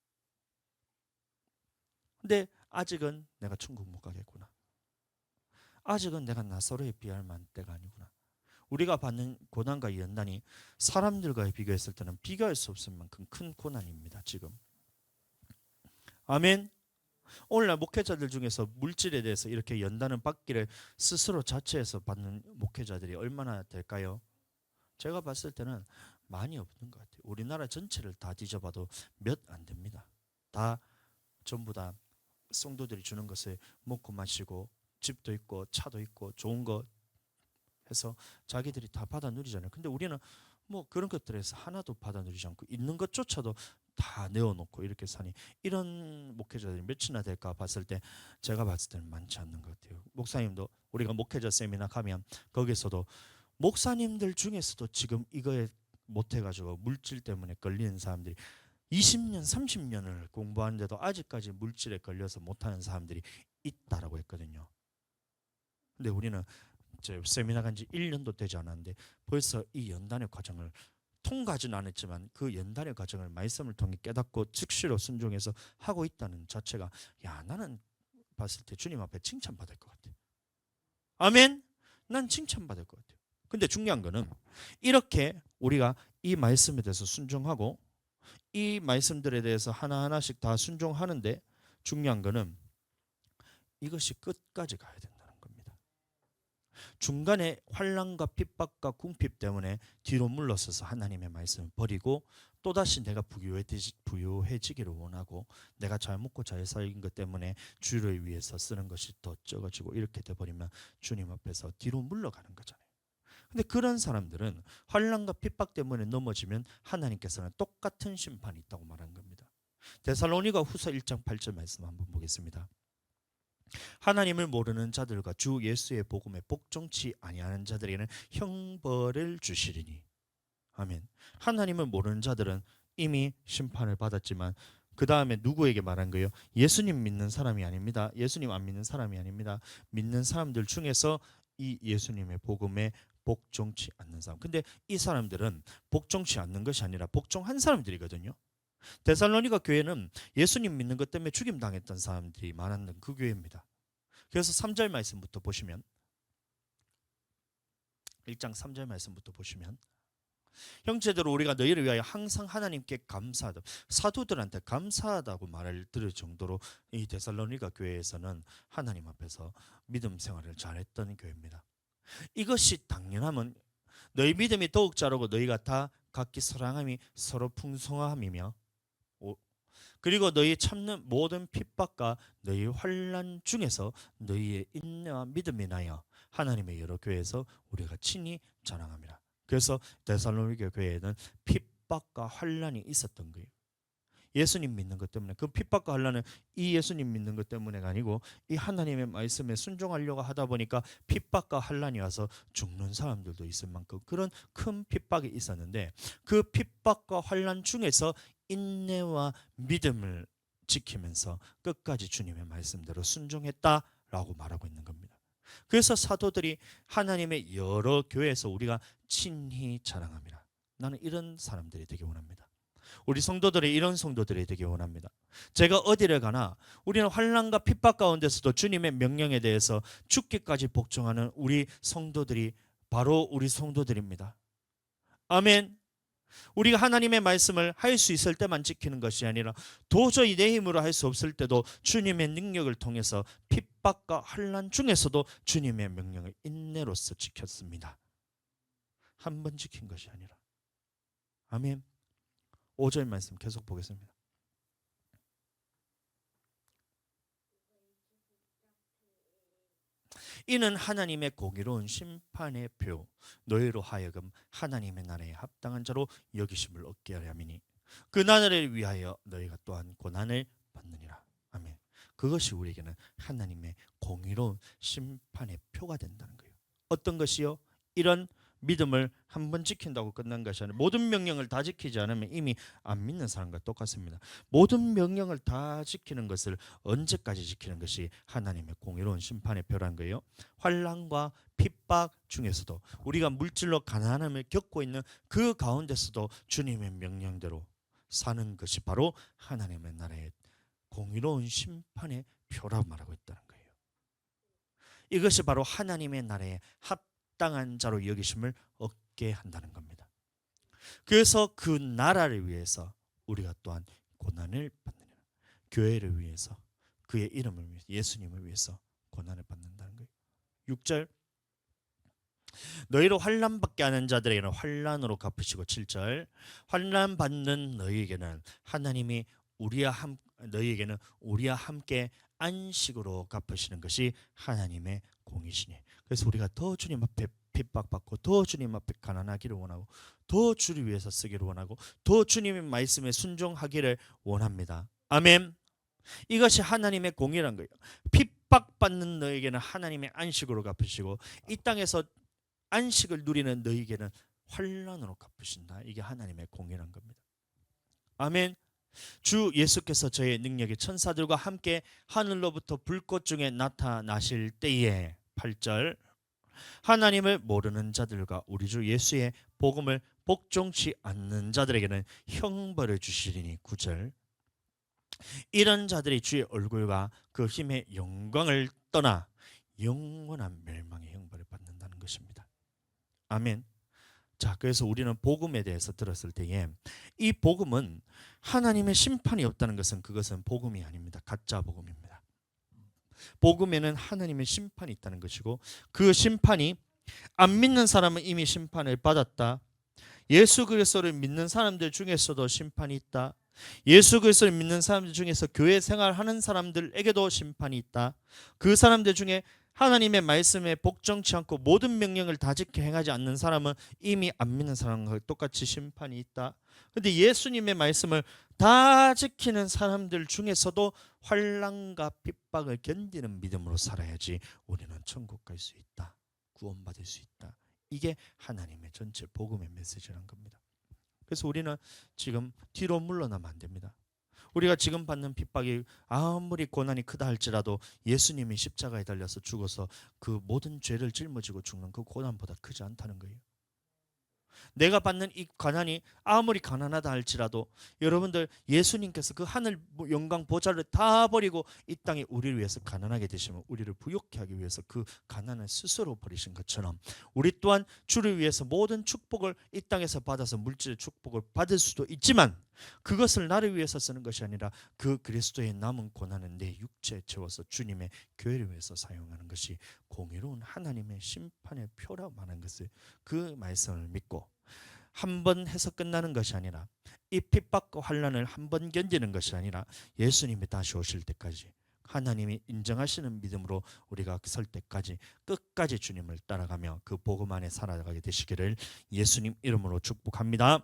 Speaker 1: 근데 아직은 내가 천국 못 가겠구나. 아직은 내가 나사로에 비할 만한 때가 아니구나. 우리가 받는 고난과 연단이 사람들과 비교했을 때는 비교할 수 없을 만큼 큰 고난입니다. 지금. 아멘. 오늘날 목회자들 중에서 물질에 대해서 이렇게 연단을 받기를 스스로 자체해서 받는 목회자들이 얼마나 될까요? 제가 봤을 때는 많이 없는 것 같아요. 우리나라 전체를 다 뒤져봐도 몇 안 됩니다. 다 전부 다 성도들이 주는 것을 먹고 마시고 집도 있고 차도 있고 좋은 거 해서 자기들이 다 받아 누리잖아요. 근데 우리는 뭐 그런 것들에서 하나도 받아 누리지 않고 있는 것조차도 다 내어놓고 이렇게 사니, 이런 목회자들이 몇이나 될까 봤을 때 제가 봤을 때는 많지 않는 것 같아요. 목사님도 우리가 목회자 세미나 가면 거기서도 목사님들 중에서도 지금 이거에 못해가지고 물질 때문에 걸리는 사람들이 20년, 30년을 공부하는데도 아직까지 물질에 걸려서 못하는 사람들이 있다라고 했거든요. 근데 우리는 제 세미나 간 지 1년도 되지 않았는데 벌써 이 연단의 과정을 통과하지는 않았지만 그 연단의 과정을 말씀을 통해 깨닫고 즉시로 순종해서 하고 있다는 자체가, 야, 나는 봤을 때 주님 앞에 칭찬받을 것 같아. 아멘. 난 칭찬받을 것 같아요. 근데 중요한 거는 이렇게 우리가 이 말씀에 대해서 순종하고 이 말씀들에 대해서 하나하나씩 다 순종하는데 중요한 거는 이것이 끝까지 가야 된다는 겁니다. 중간에 환난과 핍박과 궁핍 때문에 뒤로 물러서서 하나님의 말씀을 버리고 또다시 내가 부유해지기를 원하고 내가 잘 먹고 잘 살긴 것 때문에 주를 위해서 쓰는 것이 더 적어지고 이렇게 돼버리면 주님 앞에서 뒤로 물러가는 거잖아요. 근데 그런 사람들은 환난과 핍박 때문에 넘어지면 하나님께서는 똑같은 심판이 있다고 말하는 겁니다. 데살로니가 후서 1장 8절 말씀 한번 보겠습니다. 하나님을 모르는 자들과 주 예수의 복음에 복종치 아니하는 자들에게는 형벌을 주시리니. 아멘. 하나님을 모르는 자들은 이미 심판을 받았지만 그 다음에 누구에게 말한 거예요? 예수님 믿는 사람이 아닙니다. 예수님 안 믿는 사람이 아닙니다. 믿는 사람들 중에서 이 예수님의 복음에 복종치 않는 사람. 근데 이 사람들은 복종치 않는 것이 아니라 복종한 사람들이거든요. 데살로니가 교회는 예수님 믿는 것 때문에 죽임 당했던 사람들이 많았던 그 교회입니다. 그래서 3절 말씀부터 보시면 1장 3절 말씀부터 보시면 형제들아 우리가 너희를 위하여 항상 하나님께 감사하다, 사도들한테 감사하다고 말을 들을 정도로 이 데살로니가 교회에서는 하나님 앞에서 믿음 생활을 잘했던 교회입니다. 이것이 당연하면 너희 믿음이 더욱 자라고 너희가 다 각기 사랑함이 서로 풍성함이며 그리고 너희 참는 모든 핍박과 너희 환난 중에서 너희의 인내와 믿음이 나여 하나님의 여러 교회에서 우리가 친히 자랑합니다. 그래서 데살로니가 교회에는 핍박과 환난이 있었던 거예요. 예수님 믿는 것 때문에. 그 핍박과 환난은 이 예수님 믿는 것 때문에가 아니고 이 하나님의 말씀에 순종하려고 하다 보니까 핍박과 환난이 와서 죽는 사람들도 있을 만큼 그런 큰 핍박이 있었는데 그 핍박과 환난 중에서 인내와 믿음을 지키면서 끝까지 주님의 말씀대로 순종했다라고 말하고 있는 겁니다. 그래서 사도들이 하나님의 여러 교회에서 우리가 친히 자랑합니다. 나는 이런 사람들이 되기 원합니다. 우리 성도들이 이런 성도들이 되기 원합니다. 제가 어디를 가나 우리는 환난과 핍박 가운데서도 주님의 명령에 대해서 죽기까지 복종하는 우리 성도들이 바로 우리 성도들입니다. 아멘. 우리가 하나님의 말씀을 할 수 있을 때만 지키는 것이 아니라 도저히 내 힘으로 할 수 없을 때도 주님의 능력을 통해서 핍박과 환난 중에서도 주님의 명령을 인내로서 지켰습니다. 한 번 지킨 것이 아니라. 아멘. 5절 말씀 계속 보겠습니다. 이는 하나님의 공의로운 심판의 표 너희로 하여금 하나님의 나라에 합당한 자로 여기심을 얻게 하려 함이니 그 나라를 위하여 너희가 또한 고난을 받느니라. 아멘. 그것이 우리에게는 하나님의 공의로운 심판의 표가 된다는 거예요. 어떤 것이요? 이런 믿음을 한 번 지킨다고 끝난 것이 아니라 모든 명령을 다 지키지 않으면 이미 안 믿는 사람과 똑같습니다. 모든 명령을 다 지키는 것을 언제까지 지키는 것이 하나님의 공의로운 심판의 표라는 거예요. 환난과 핍박 중에서도 우리가 물질로 가난함을 겪고 있는 그 가운데서도 주님의 명령대로 사는 것이 바로 하나님의 나라의 공의로운 심판의 표라고 말하고 있다는 거예요. 이것이 바로 하나님의 나라에 합당한 자로 여기심을 얻게 한다는 겁니다. 그래서 그 나라를 위해서 우리가 또한 고난을 받는, 교회를 위해서, 그의 이름을 위해서, 예수님을 위해서 고난을 받는다는 거예요. 6절, 너희로 환난 받게 하는 자들에게는 환난으로 갚으시고, 7절, 환난 받는 너희에게는 하나님이 너희에게는 우리와 함께 안식으로 갚으시는 것이 하나님의 공이시니. 그래서 우리가 더 주님 앞에 핍박받고, 더 주님 앞에 가난하기를 원하고, 더 주를 위해서 쓰기를 원하고, 더 주님의 말씀에 순종하기를 원합니다. 아멘. 이것이 하나님의 공의란 거예요. 핍박받는 너에게는 하나님의 안식으로 갚으시고, 이 땅에서 안식을 누리는 너에게는 환난으로 갚으신다. 이게 하나님의 공의란 겁니다. 아멘. 주 예수께서 저의 능력의 천사들과 함께 하늘로부터 불꽃 중에 나타나실 때에, 8절, 하나님을 모르는 자들과 우리 주 예수의 복음을 복종치 않는 자들에게는 형벌을 주시리니, 9절, 이런 자들이 주의 얼굴과 그 힘의 영광을 떠나 영원한 멸망의 형벌을 받는다는 것입니다. 아멘. 자, 그래서 우리는 복음에 대해서 들었을 때에 이 복음은 하나님의 심판이 없다는 것은 그것은 복음이 아닙니다. 가짜 복음입니다. 복음에는 하나님의 심판이 있다는 것이고, 그 심판이 안 믿는 사람은 이미 심판을 받았다. 예수 그리스도를 믿는 사람들 중에서도 심판이 있다. 예수 그리스도를 믿는 사람들 중에서 교회 생활하는 사람들에게도 심판이 있다. 그 사람들 중에 하나님의 말씀에 복종치 않고 모든 명령을 다 지켜 행하지 않는 사람은 이미 안 믿는 사람과 똑같이 심판이 있다. 그런데 예수님의 말씀을 다 지키는 사람들 중에서도 환난과 핍박을 견디는 믿음으로 살아야지 우리는 천국 갈 수 있다. 구원받을 수 있다. 이게 하나님의 전체 복음의 메시지라는 겁니다. 그래서 우리는 지금 뒤로 물러나면 안 됩니다. 우리가 지금 받는 핍박이 아무리 고난이 크다 할지라도 예수님이 십자가에 달려서 죽어서 그 모든 죄를 짊어지고 죽는 그 고난보다 크지 않다는 거예요. 내가 받는 이 가난이 아무리 가난하다 할지라도 여러분들, 예수님께서 그 하늘 영광 보좌를 다 버리고 이 땅에 우리를 위해서 가난하게 되시면 우리를 부욕케 하기 위해서 그 가난을 스스로 버리신 것처럼 우리 또한 주를 위해서 모든 축복을 이 땅에서 받아서 물질의 축복을 받을 수도 있지만 그것을 나를 위해서 쓰는 것이 아니라 그 그리스도의 남은 고난은 내 육체에 채워서 주님의 교회를 위해서 사용하는 것이 공의로운 하나님의 심판의 표라고 하는 것을, 그 말씀을 믿고 한 번 해서 끝나는 것이 아니라, 이 핍박과 환난을 한 번 견디는 것이 아니라 예수님이 다시 오실 때까지 하나님이 인정하시는 믿음으로 우리가 설 때까지 끝까지 주님을 따라가며 그 복음 안에 살아가게 되시기를 예수님 이름으로 축복합니다.